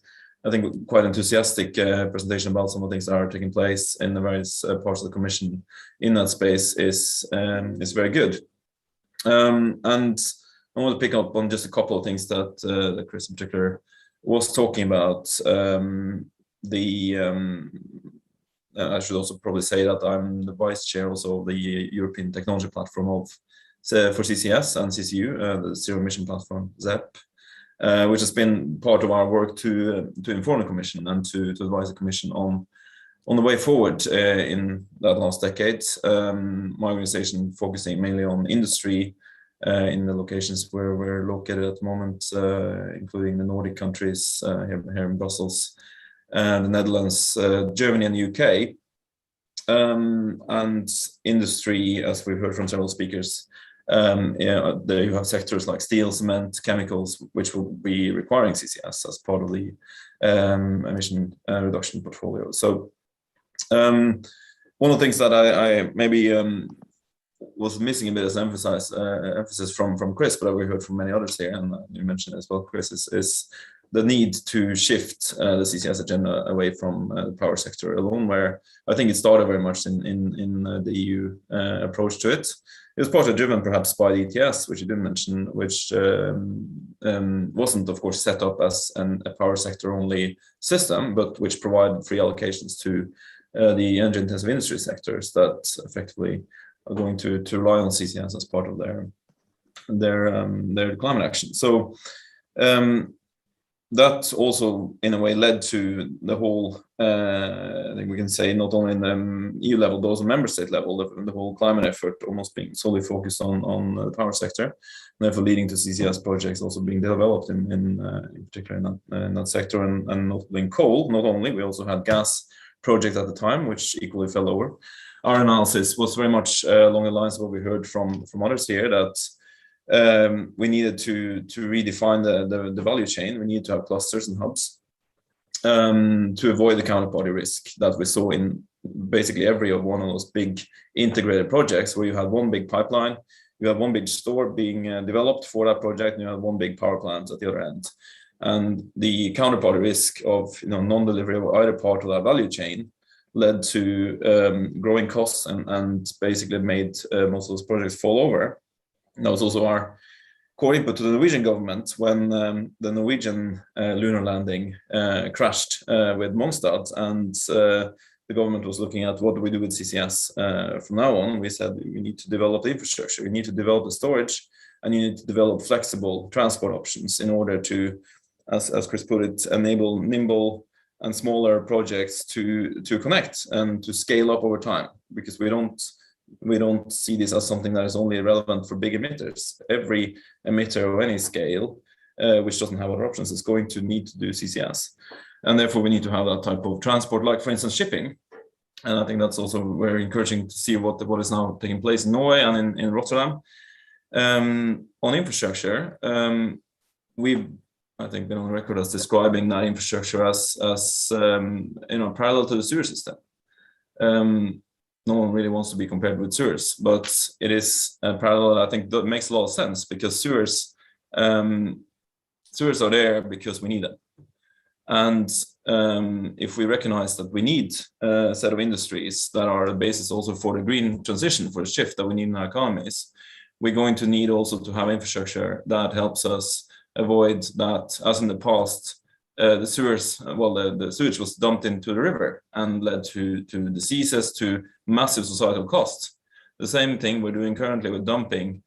I think, quite enthusiastic presentation about some of the things that are taking place in the various parts of the Commission in that space is very good. And I want to pick up on just a couple of things that Chris in particular was talking about. I should also probably say that I'm the vice chair also of the European Technology Platform for CCS and CCU, the Zero Emission Platform, ZEP, which has been part of our work to inform the Commission and to advise the Commission on the way forward in that last decade. My organization focusing mainly on industry in the locations where we're located at the moment, including the Nordic countries here in Brussels, the Netherlands, Germany and the UK. And industry, as we've heard from several speakers, there you have sectors like steel, cement, chemicals, which will be requiring CCS as part of the emission reduction portfolio. So one of the things that I maybe was missing a bit as emphasis from Chris, but we heard from many others here, and you mentioned as well, Chris, is the need to shift the CCS agenda away from the power sector alone, where I think it started very much in the EU approach to it. It was partly driven perhaps by the ETS, which you didn't mention, which wasn't, of course, set up as a power sector only system, but which provided free allocations to the energy intensive industry sectors that effectively are going to rely on CCS as part of their climate action. So that also, in a way, led to the whole, I think we can say, not only in the EU level, but also member state level, the whole climate effort almost being solely focused on the power sector, therefore leading to CCS projects also being developed in particular in that sector, and not in coal. Not only, we also had gas project at the time, which equally fell over. Our analysis was very much along the lines of what we heard from others here, that we needed to redefine the value chain. We needed to have clusters and hubs to avoid the counterparty risk that we saw in basically every one of those big integrated projects, where you had one big pipeline, you have one big store being developed for that project, and you have one big power plant at the other end. And the counterparty risk of non-delivery of either part of that value chain led to growing costs and basically made most of those projects fall over. And that was also our core input to the Norwegian government when the Norwegian lunar landing crashed with Mongstad, and the government was looking at what do we do with CCS from now on. We said we need to develop the infrastructure, we need to develop the storage, and you need to develop flexible transport options in order to, as Chris put it, enable nimble and smaller projects to connect and to scale up over time, because we don't see this as something that is only relevant for big emitters. Every emitter of any scale, which doesn't have other options, is going to need to do CCS. And therefore we need to have that type of transport, like for instance, shipping. And I think that's also very encouraging to see what is now taking place in Norway and in Rotterdam. On infrastructure, we've, I think, been on record as describing that infrastructure as parallel to the sewer system. No one really wants to be compared with sewers, but it is parallel. I think that makes a lot of sense, because sewers are there because we need them. And if we recognize that we need a set of industries that are the basis also for the green transition, for the shift that we need in our economies, we're going to need also to have infrastructure that helps us avoid that, as in the past, the sewage was dumped into the river and led to diseases, to massive societal costs. The same thing we're doing currently with dumping,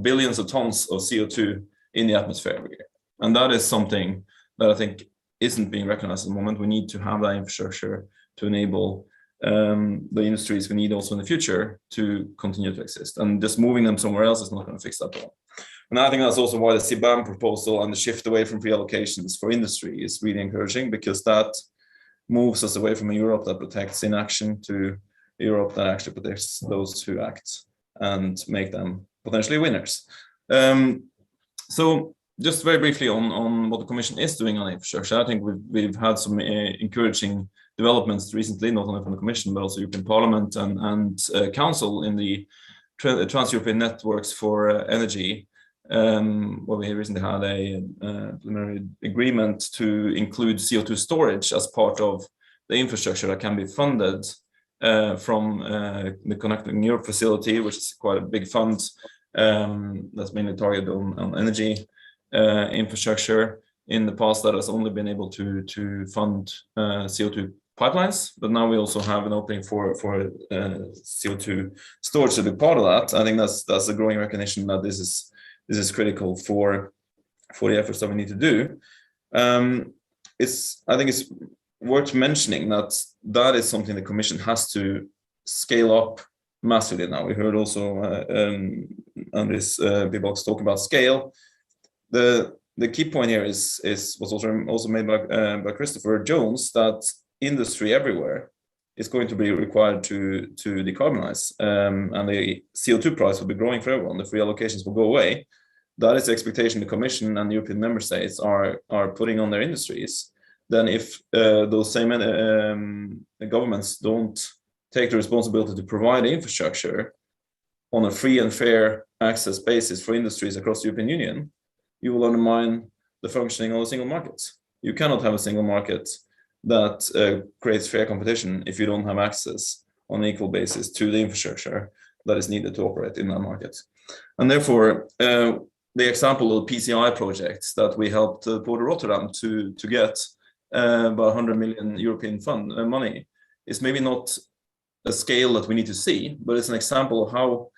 billions of tons of CO2 in the atmosphere every year. And that is something that I think isn't being recognized at the moment. We need to have that infrastructure to enable the industries we need also in the future to continue to exist. And just moving them somewhere else is not going to fix that problem. And I think that's also why the CBAM proposal and the shift away from free allocations for industry is really encouraging, because that moves us away from a Europe that protects inaction to a Europe that actually protects those who act and make them potentially winners. So just very briefly on what the Commission is doing on infrastructure, I think we've had some encouraging developments recently, not only from the Commission, but also European Parliament and Council in the Trans-European Networks for Energy, where we recently had a preliminary agreement to include CO2 storage as part of the infrastructure that can be funded from the Connecting Europe facility, which is quite a big fund that's mainly targeted on energy infrastructure. In the past, that has only been able to fund CO2 pipelines, but now we also have an opening for CO2 storage to be part of that. I think that's a growing recognition that this is critical for the efforts that we need to do. I think it's worth mentioning that is something the Commission has to scale up massively now. We heard also Andres Bibox talk about scale. The key point here was also made by Christopher Jones, that industry everywhere is going to be required to decarbonize, and the CO2 price will be growing for everyone. The free allocations will go away. That is the expectation the Commission and the European member states are putting on their industries. Then if those same governments don't take the responsibility to provide the infrastructure on a free and fair access basis for industries across the European Union, you will undermine the functioning of a single market. You cannot have a single market that creates fair competition if you don't have access on an equal basis to the infrastructure that is needed to operate in that market. And therefore, the example of PCI projects that we helped Port of Rotterdam to get about 100 million European fund money is maybe not a scale that we need to see, but it's an example of how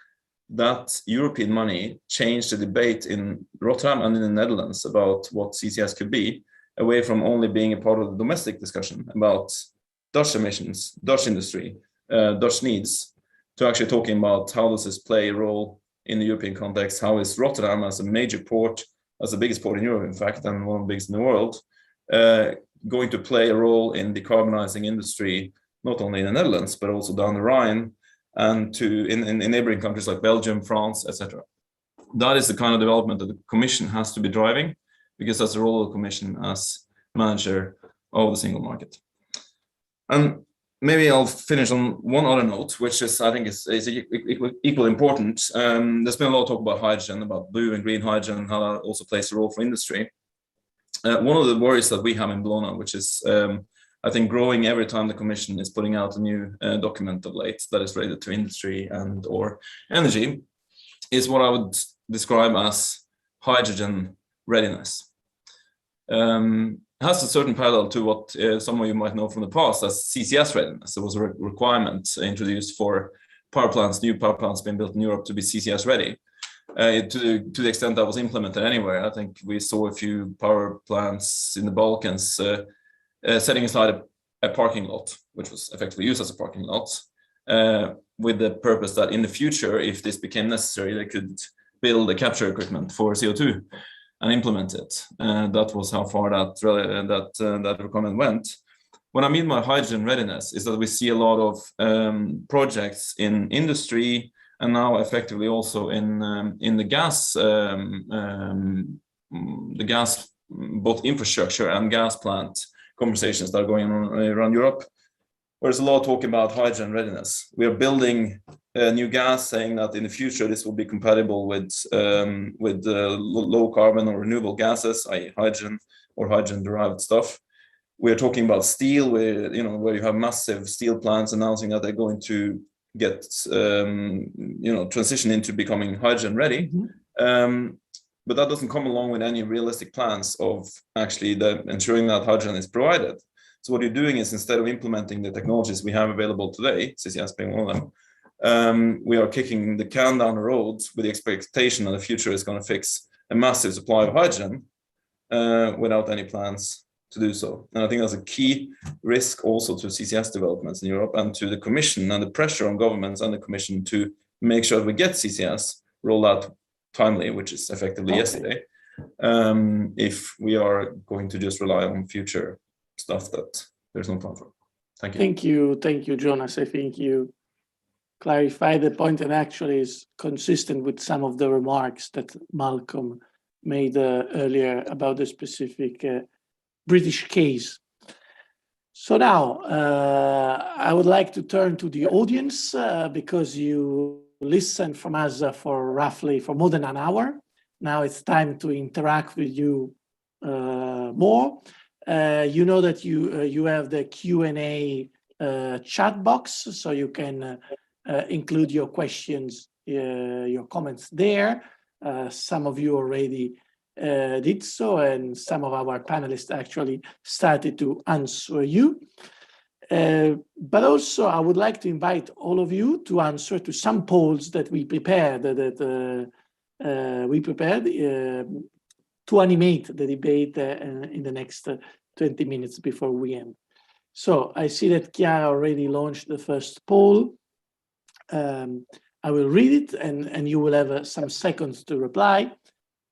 that European money changed the debate in Rotterdam and in the Netherlands about what CCS could be, away from only being a part of the domestic discussion about Dutch emissions, Dutch industry, Dutch needs, to actually talking about how does this play a role in the European context, how is Rotterdam as a major port, as the biggest port in Europe, in fact, and one of the biggest in the world, going to play a role in decarbonizing industry, not only in the Netherlands, but also down the Rhine, and in neighboring countries like Belgium, France, etc. That is the kind of development that the Commission has to be driving, because that's the role of the Commission as manager of the single market. And maybe I'll finish on one other note, which is, I think, is equally important. There's been a lot of talk about hydrogen, about blue and green hydrogen, how that also plays a role for industry. One of the worries that we have in Bologna, which is, I think, growing every time the Commission is putting out a new document of late that is related to industry and or energy, is what I would describe as hydrogen readiness. Has a certain parallel to what some of you might know from the past as CCS readiness. There was a requirement introduced for power plants, new power plants being built in Europe to be CCS ready. To the extent that was implemented anywhere, I think we saw a few power plants in the Balkans setting aside a parking lot, which was effectively used as a parking lot, with the purpose that in the future, if this became necessary, they could build a capture equipment for CO2 and implement it. That was how far that requirement went. What I mean by hydrogen readiness is that we see a lot of projects in industry and now effectively also in the gas, both infrastructure and gas plant conversations that are going on around Europe. There's a lot of talk about hydrogen readiness. We are building new gas, saying that in the future this will be compatible with low carbon or renewable gases, i.e. hydrogen or hydrogen-derived stuff. We are talking about steel, where you have massive steel plants announcing that they're going to get transition into becoming hydrogen ready. But that doesn't come along with any realistic plans of actually ensuring that hydrogen is provided. So what you're doing is, instead of implementing the technologies we have available today, CCS being one of them, we are kicking the can down the road with the expectation that the future is going to fix a massive supply of hydrogen without any plans to do so. And I think that's a key risk also to CCS developments in Europe and to the Commission and the pressure on governments and the Commission to make sure that we get CCS rolled out timely, which is effectively yesterday, if we are going to just rely on future stuff that there's no plan for. Thank you. Thank you, Jonas. I think you clarified the point, and actually is consistent with some of the remarks that Malcolm made earlier about the specific British case. So now I would like to turn to the audience because you listened from us for more than an hour. Now it's time to interact with you more. You know that you have the Q&A chat box, so you can include your questions, your comments there. Some of you already did so, and some of our panelists actually started to answer you. But also, I would like to invite all of you to answer to some polls that we prepared, to animate the debate in the next 20 minutes before we end. So I see that Chiara already launched the first poll. I will read it, and you will have some seconds to reply.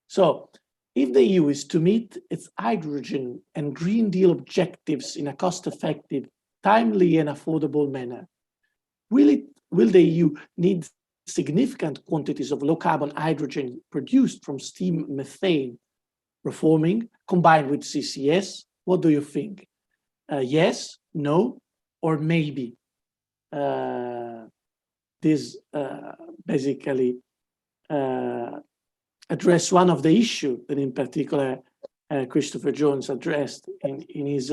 So, if the EU is to meet its hydrogen and Green Deal objectives in a cost-effective, timely and affordable manner, will the EU need significant quantities of low-carbon hydrogen produced from steam methane reforming combined with CCS? What do you think? Yes, no, or maybe? This basically address one of the issues that in particular Christopher Jones addressed in his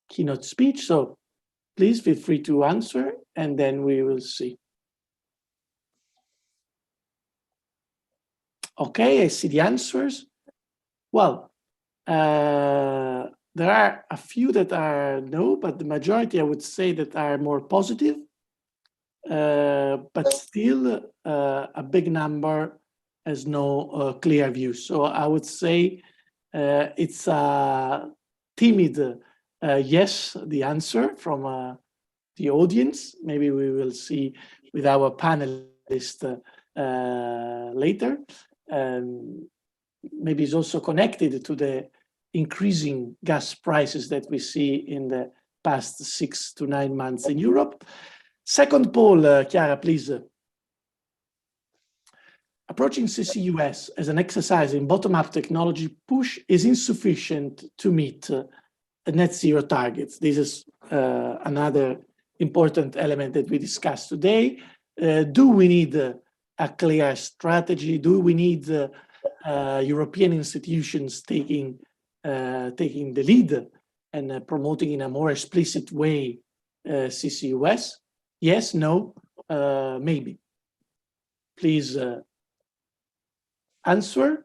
keynote speech. So please feel free to answer, and then we will see. Okay, I see the answers. Well, there are a few that are no, but the majority I would say that are more positive. But still a big number has no clear view. So I would say it's a timid yes, the answer from the audience. Maybe we will see with our panelist later. Maybe it's also connected to the increasing gas prices that we see in the past 6 to 9 months in Europe. Second poll, Chiara, please. Approaching CCUS as an exercise in bottom-up technology push is insufficient to meet net zero targets. This is another important element that we discussed today. Do we need a clear strategy? Do we need European institutions taking the lead and promoting in a more explicit way CCUS? Yes, no, maybe. Please answer,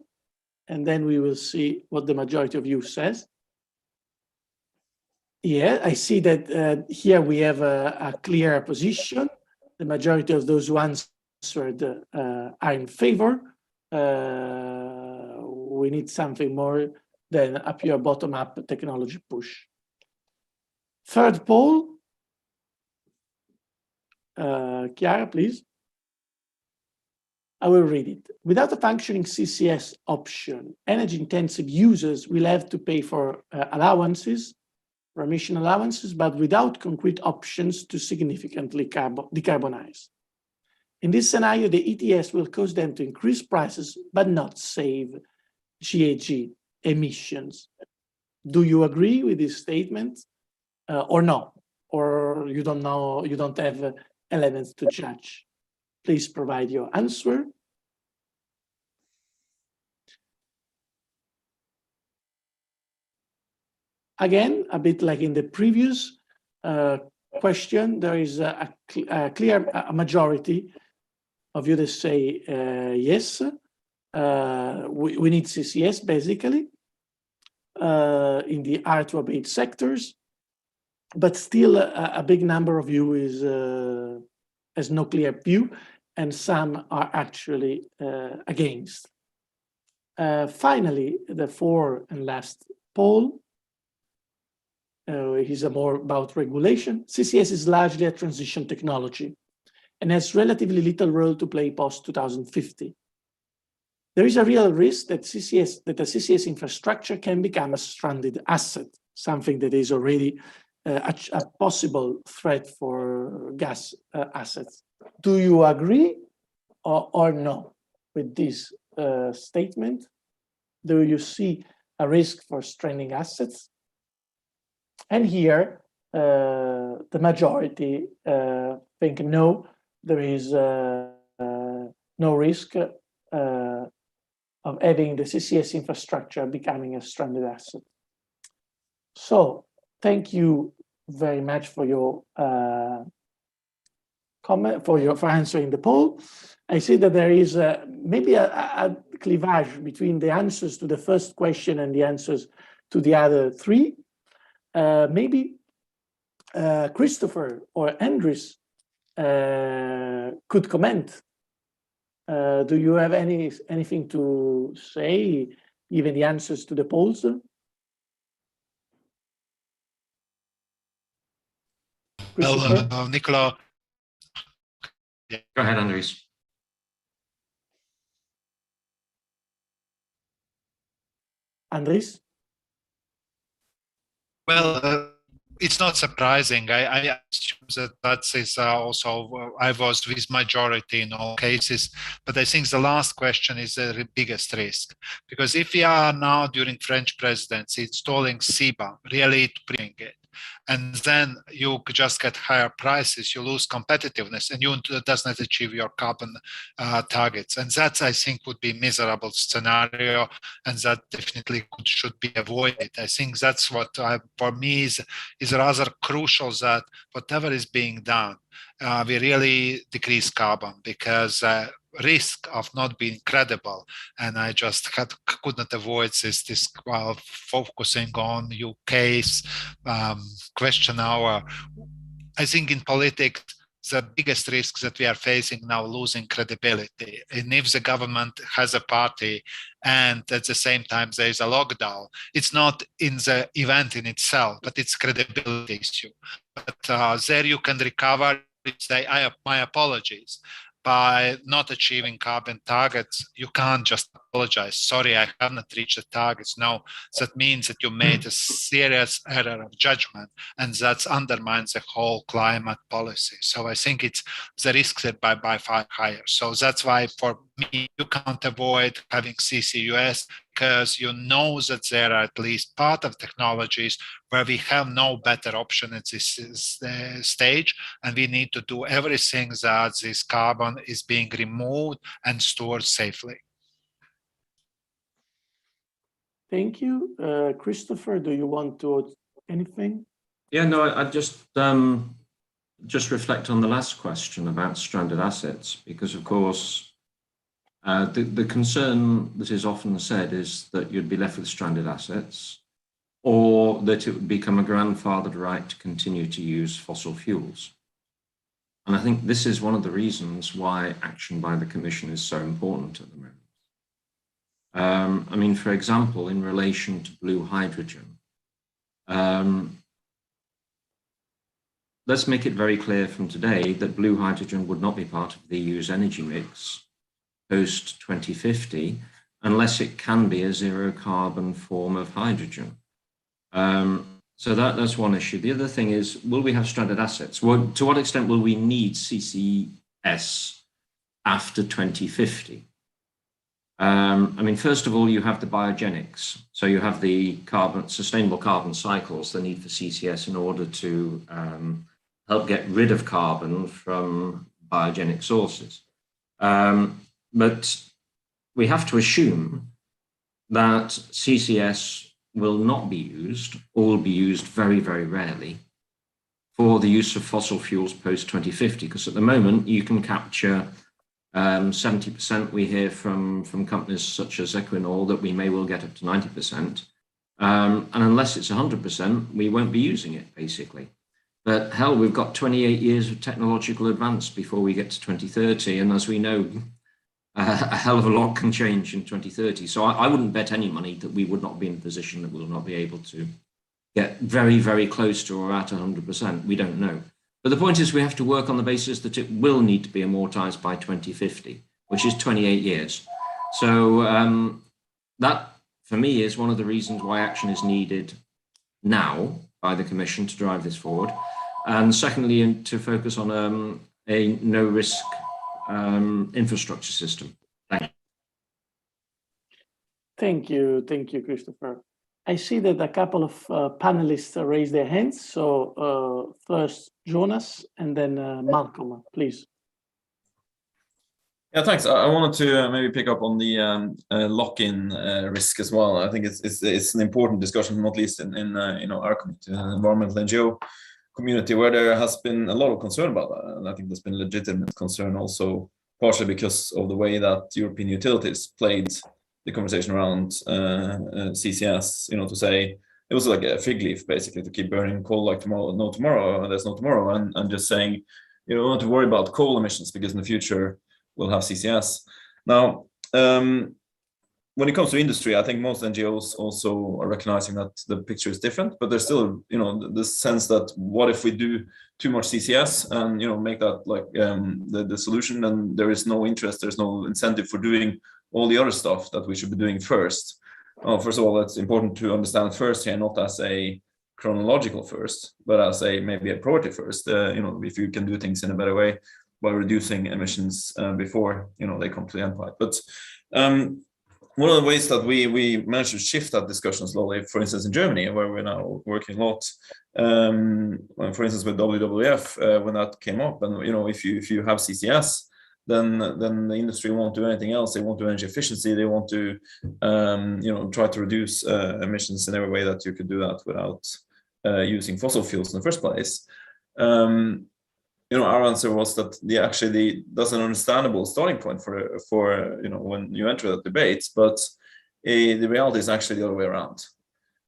and then we will see what the majority of you says. Yeah, I see that here we have a clear position. The majority of those who answered are in favor. We need something more than a pure bottom-up technology push. Third poll. Chiara, please. I will read it. Without a functioning CCS option, energy-intensive users will have to pay for allowances, for emission allowances, but without concrete options to significantly decarbonize. In this scenario, the ETS will cause them to increase prices, but not save GHG emissions. Do you agree with this statement or no? Or you don't know, you don't have elements to judge? Please provide your answer. Again, a bit like in the previous question, there is a clear majority of you that say yes, we need CCS basically in the hard-to-abate sectors, but still a big number of you has no clear view, and some are actually against. Finally, the fourth and last poll is more about regulation. CCS is largely a transition technology and has relatively little role to play post-2050. There is a real risk that the CCS infrastructure can become a stranded asset, something that is already a possible threat for gas assets. Do you agree or no with this statement? Do you see a risk for stranding assets? And here, the majority think no, there is no risk of having the CCS infrastructure becoming a stranded asset. So, thank you very much for your comment, for answering the poll. I see that there is maybe a cleavage between the answers to the first question and the answers to the other three. Maybe Christopher or Andres could comment. Do you have anything to say, even the answers to the polls? Well, Nicola. Go ahead, Andres. Well, it's not surprising. I assume that is also, I was with majority in all cases, but I think the last question is the biggest risk. Because if we are now during French presidency installing CBAM, really to bring it, and then you just get higher prices, you lose competitiveness, and you does not achieve your carbon targets. And that, I think, would be a miserable scenario, and that definitely should be avoided. I think that's what, for me, is rather crucial, that whatever is being done, we really decrease carbon, because risk of not being credible. And I just could not avoid this while focusing on UK's question hour. I think in politics, the biggest risk that we are facing now, losing credibility. And if the government has a party and at the same time there is a lockdown, it's not in the event in itself, but it's credibility issue. But there you can recover, say, my apologies. By not achieving carbon targets, you can't just apologize. Sorry, I have not reached the targets. No, that means that you made a serious error of judgment, and that undermines the whole climate policy. So I think it's the risks are by far higher. So that's why for me, you can't avoid having CCUS, because you know that there are at least part of technologies where we have no better option at this stage, and we need to do everything that this carbon is being removed and stored safely. Thank you. Christopher, do you want to add anything? Yeah, no, I just reflect on the last question about stranded assets, because of course, the concern that is often said is that you'd be left with stranded assets, or that it would become a grandfathered right to continue to use fossil fuels. And I think this is one of the reasons why action by the Commission is so important at the moment. I mean, for example, in relation to blue hydrogen, let's make it very clear from today that blue hydrogen would not be part of the EU's energy mix post 2050 unless it can be a zero carbon form of hydrogen. So that's one issue. The other thing is, will we have stranded assets? Well, to what extent will we need CCS after 2050? I mean, first of all, you have the biogenics. So you have the sustainable carbon cycles, the need for CCS in order to help get rid of carbon from biogenic sources. But we have to assume that CCS will not be used, or will be used very, very rarely, for the use of fossil fuels post 2050, because at the moment you can capture 70%. We hear from companies such as Equinor that we may well get up to 90%. And unless it's 100%, we won't be using it, basically. But hell, we've got 28 years of technological advance before we get to 2030. And as we know, a hell of a lot can change in 2030. So I wouldn't bet any money that we would not be in a position that we'll not be able to get very, very close to or at 100%. We don't know. But the point is, we have to work on the basis that it will need to be amortized by 2050, which is 28 years. So that, for me, is one of the reasons why action is needed now by the Commission to drive this forward. And secondly, to focus on a no-risk infrastructure system. Thank you. Thank you, Christopher. I see that a couple of panelists raised their hands. So first Jonas and then Malcolm, please. Yeah, thanks. I wanted to maybe pick up on the lock-in risk as well. I think it's an important discussion, not least in our community, environmental NGO community, where there has been a lot of concern about that, and I think there's been legitimate concern also, partially because of the way that European utilities played the conversation around CCS. To say it was like a fig leaf, basically, to keep burning coal like tomorrow, no tomorrow, there's no tomorrow, and just saying you don't have to worry about coal emissions because in the future we'll have CCS. Now, when it comes to industry, I think most NGOs also are recognizing that the picture is different, but there's still, the sense that what if we do too much CCS and, make that like the solution, and there is no interest, there's no incentive for doing all the other stuff that we should be doing first. First of all, it's important to understand first here, not as a chronological first, but as maybe a priority first. If you can do things in a better way by reducing emissions before, they come to the end point. But one of the ways that we managed to shift that discussion slowly, for instance, in Germany, where we're now working a lot, for instance, with WWF, when that came up, and if you have CCS, then the industry won't do anything else. They won't do energy efficiency. They want to, try to reduce emissions in every way that you could do that without using fossil fuels in the first place. our answer was that that's an understandable starting point for when you enter that debate, but the reality is actually the other way around.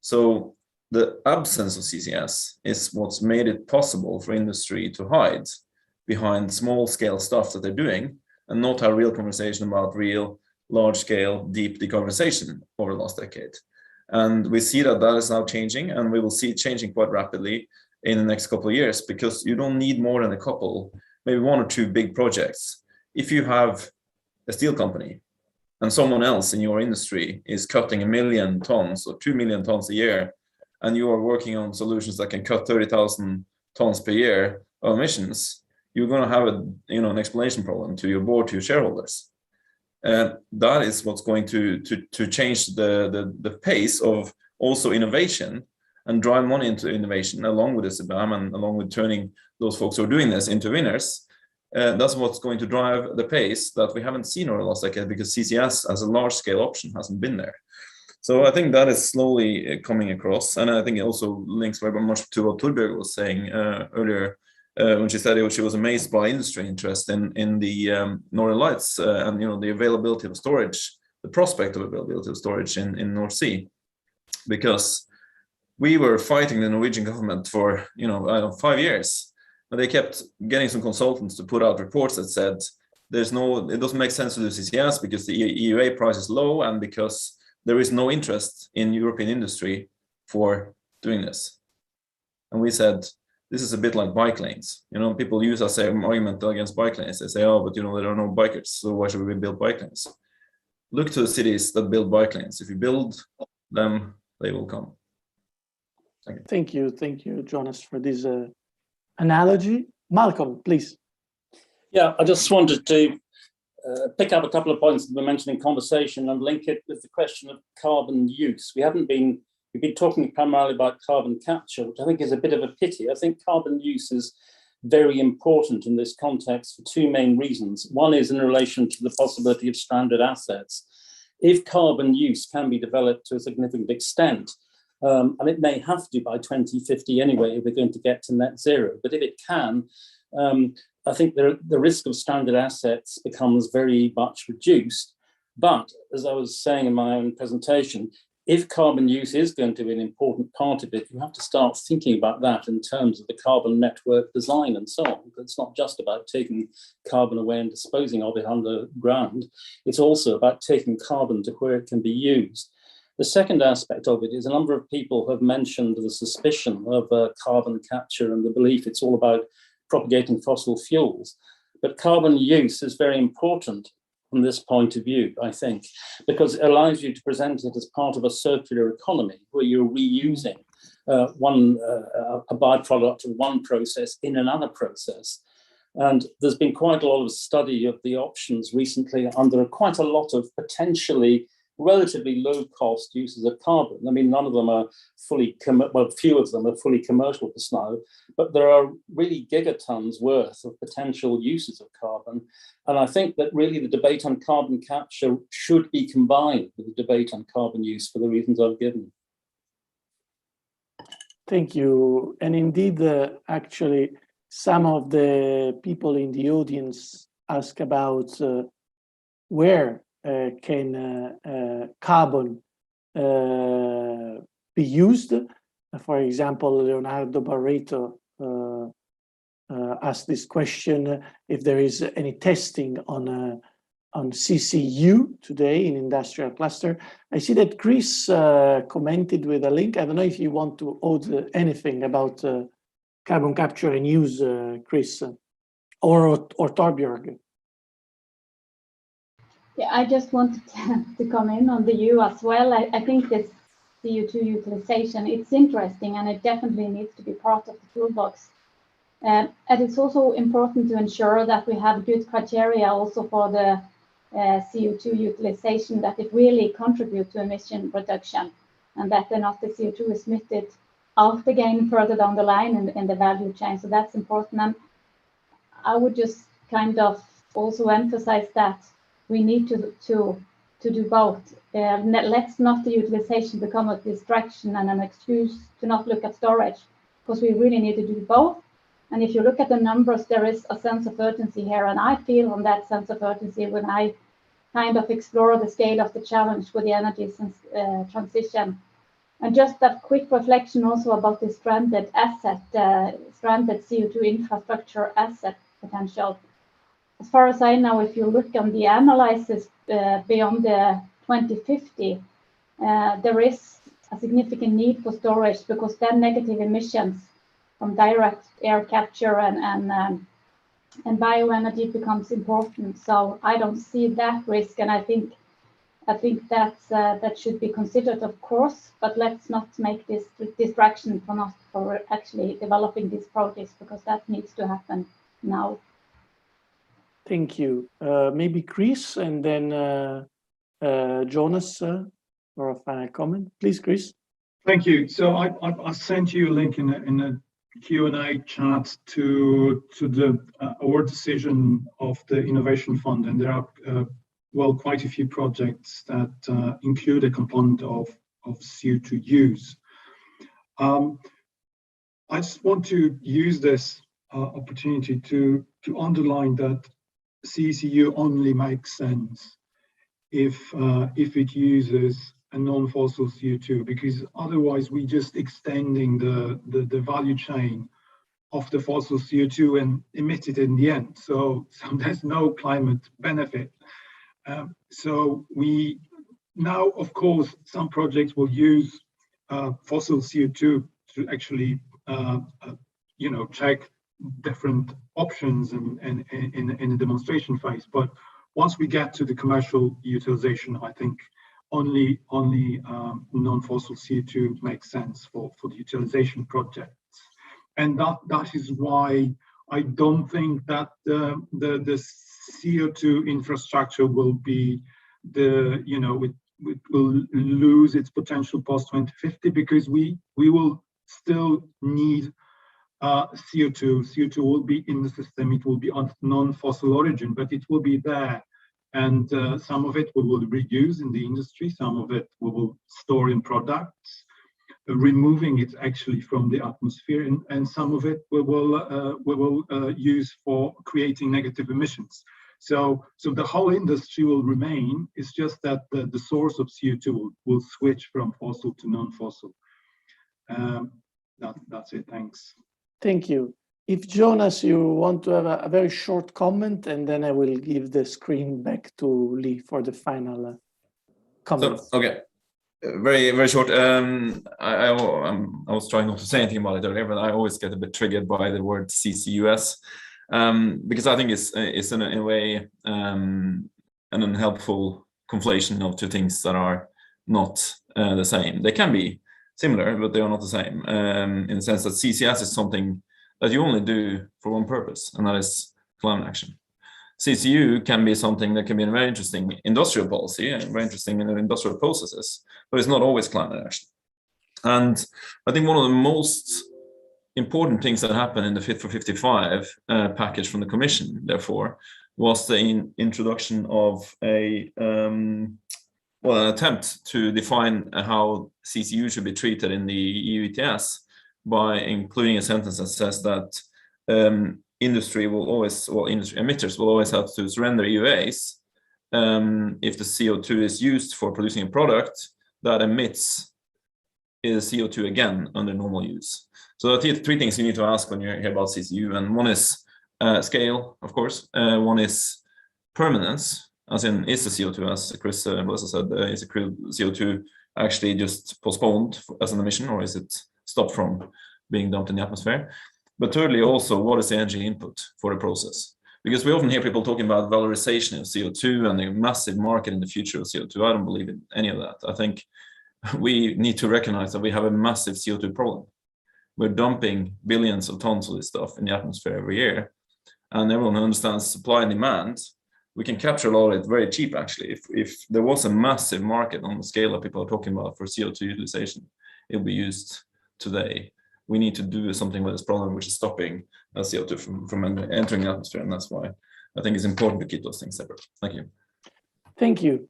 So the absence of CCS is what's made it possible for industry to hide behind small scale stuff that they're doing and not have real conversation about real large scale deep decarbonization over the last decade. And we see that is now changing, and we will see it changing quite rapidly in the next couple of years, because you don't need more than a couple, maybe one or two big projects. If you have a steel company and someone else in your industry is cutting 1 million tons or 2 million tons a year, and you are working on solutions that can cut 30,000 tons per year of emissions, you're going to have an explanation problem to your board, to your shareholders. That is what's going to change the pace of also innovation and drive money into innovation, along with the CBAM and along with turning those folks who are doing this into winners. That's what's going to drive the pace that we haven't seen over the last decade, because CCS as a large-scale option hasn't been there. So I think that is slowly coming across, and I think it also links very much to what Torbjørg was saying earlier, when she said she was amazed by industry interest in the Northern Lights and the availability of storage, the prospect of availability of storage in North Sea, because we were fighting the Norwegian government for 5 years, but they kept getting some consultants to put out reports that said it doesn't make sense to do CCS because the EUA price is low and because there is no interest in European industry for doing this. And we said, this is a bit like bike lanes. People use as an argument against bike lanes. They say, oh, but there are no bikers, so why should we build bike lanes? Look to the cities that build bike lanes. If you build them, they will come. Thank you, Jonas, for this analogy. Malcolm, please. Yeah, I just wanted to pick up a couple of points that were mentioned in conversation and link it with the question of carbon use. We've been talking primarily about carbon capture, which I think is a bit of a pity. I think carbon use is very important in this context for two main reasons. One is in relation to the possibility of stranded assets. If carbon use can be developed to a significant extent, and it may have to by 2050 anyway, if we're going to get to net zero, but if it can, I think the risk of stranded assets becomes very much reduced. But as I was saying in my own presentation, if carbon use is going to be an important part of it, you have to start thinking about that in terms of the carbon network design and so on. It's not just about taking carbon away and disposing of it underground. It's also about taking carbon to where it can be used. The second aspect of it is a number of people have mentioned the suspicion of carbon capture and the belief it's all about propagating fossil fuels. But carbon use is very important from this point of view, I think, because it allows you to present it as part of a circular economy where you're reusing a byproduct of one process in another process. And there's been quite a lot of study of the options recently under quite a lot of potentially relatively low-cost uses of carbon. I mean, none of them are fully, few of them are fully commercial just now, but there are really gigatons worth of potential uses of carbon. And I think that really the debate on carbon capture should be combined with the debate on carbon use for the reasons I've given. Thank you. And indeed, actually, some of the people in the audience ask about where can carbon be used. For example, Leonardo Barreto asked this question, if there is any testing on CCU today in industrial cluster. I see that Chris commented with a link. I don't know if you want to add anything about carbon capture and use, Chris, or Torbjørg. Yeah, I just wanted to come in on the U as well. I think this CO2 utilization, it's interesting and it definitely needs to be part of the toolbox. And it's also important to ensure that we have good criteria also for the CO2 utilization, that it really contributes to emission reduction and that not the CO2 is emitted out again further down the line in the value chain. So that's important. And I would just kind of also emphasize that we need to do both. Let's not the utilization become a distraction and an excuse to not look at storage, because we really need to do both. And if you look at the numbers, there is a sense of urgency here. And I feel on that sense of urgency when I kind of explore the scale of the challenge with the energy transition. And just that quick reflection also about the stranded CO2 infrastructure asset potential. As far as I know, if you look on the analysis beyond the 2050, there is a significant need for storage, because then negative emissions from direct air capture and bioenergy becomes important. So I don't see that risk, and I think that should be considered, of course, but let's not make this distraction from us for actually developing these projects, because that needs to happen now. Thank you. Maybe Chris, and then Jonas for a final comment. Please, Chris. Thank you. So I sent you a link in the Q&A chat to the award decision of the Innovation Fund, and there are well, quite a few projects that include a component of CO2 use. I just want to use this opportunity to underline that CCU only makes sense if it uses a non-fossil CO2, because otherwise we're just extending the value chain of the fossil CO2 and emit it in the end. So there's no climate benefit. So we now, of course, some projects will use fossil CO2 to actually, check different options and in the demonstration phase. But once we get to the commercial utilization, I think only non-fossil CO2 makes sense for the utilization projects. And that is why I don't think that the CO2 infrastructure will be it will lose its potential post 2050, because we will still need CO2. CO2 will be in the system. It will be of non-fossil origin, but it will be there. And some of it we will reuse in the industry. Some of it we will store in products, removing it actually from the atmosphere, and some of it we will use for creating negative emissions. So the whole industry will remain. It's just that the source of CO2 will switch from fossil to non-fossil. That's it. Thanks. Thank you. If Jonas, you want to have a very short comment, and then I will give the screen back to Lee for the final comment. So, okay. Very, very short. I was trying not to say anything about it earlier, but I always get a bit triggered by the word CCUS, because I think it's in a way an unhelpful conflation of two things that are not the same. They can be similar, but they are not the same, in the sense that CCS is something that you only do for one purpose, and that is climate action. CCU can be something that can be a very interesting industrial policy and very interesting in industrial processes, but it's not always climate action. And I think one of the most important things that happened in the Fit for 55 package from the Commission, therefore, was the introduction of an attempt to define how CCU should be treated in the EU ETS by including a sentence that says that industry emitters will always have to surrender EUAs if the CO2 is used for producing a product that emits CO2 again under normal use. So there are three things you need to ask when you hear about CCU, and one is scale, of course. One is permanence, as in, is the CO2, as Chris Melissa said, is the CO2 actually just postponed as an emission, or is it stopped from being dumped in the atmosphere? But thirdly, also, what is the energy input for the process? Because we often hear people talking about valorization of CO2 and the massive market in the future of CO2. I don't believe in any of that. I think we need to recognize that we have a massive CO2 problem. We're dumping billions of tons of this stuff in the atmosphere every year. And everyone who understands supply and demand, we can capture a lot of it very cheap, actually. If there was a massive market on the scale that people are talking about for CO2 utilization, it will be used today. We need to do something with this problem, which is stopping CO2 from entering the atmosphere. And that's why I think it's important to keep those things separate. Thank you. Thank you.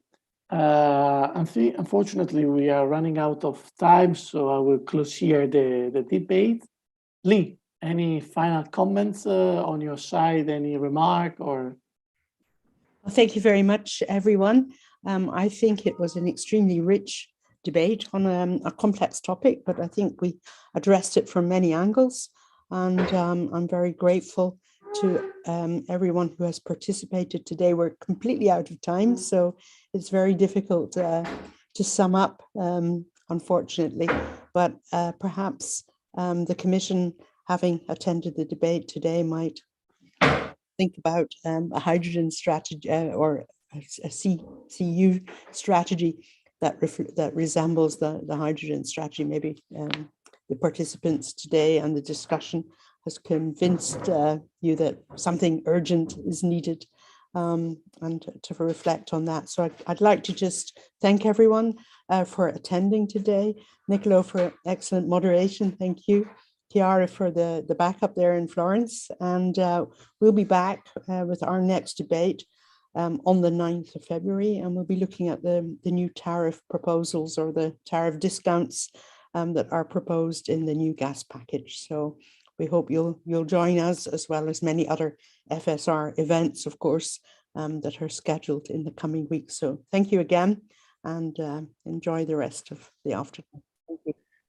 Unfortunately, we are running out of time, so I will close here the debate. Lee, any final comments on your side? Any remark or? Well, thank you very much, everyone. I think it was an extremely rich debate on a complex topic, but I think we addressed it from many angles. And I'm very grateful to everyone who has participated today. We're completely out of time, so it's very difficult to sum up, unfortunately. But perhaps the Commission, having attended the debate today, might think about a hydrogen strategy or a CCU strategy that resembles the hydrogen strategy. Maybe the participants today and the discussion has convinced you that something urgent is needed, and to reflect on that. So I'd like to just thank everyone for attending today. Nicolo for excellent moderation, thank you. Chiara for the backup there in Florence, and we'll be back with our next debate on the 9th of February, and we'll be looking at the new tariff proposals or the tariff discounts that are proposed in the new gas package. So we hope you'll join us, as well as many other FSR events, of course, that are scheduled in the coming weeks. So thank you again, and enjoy the rest of the afternoon.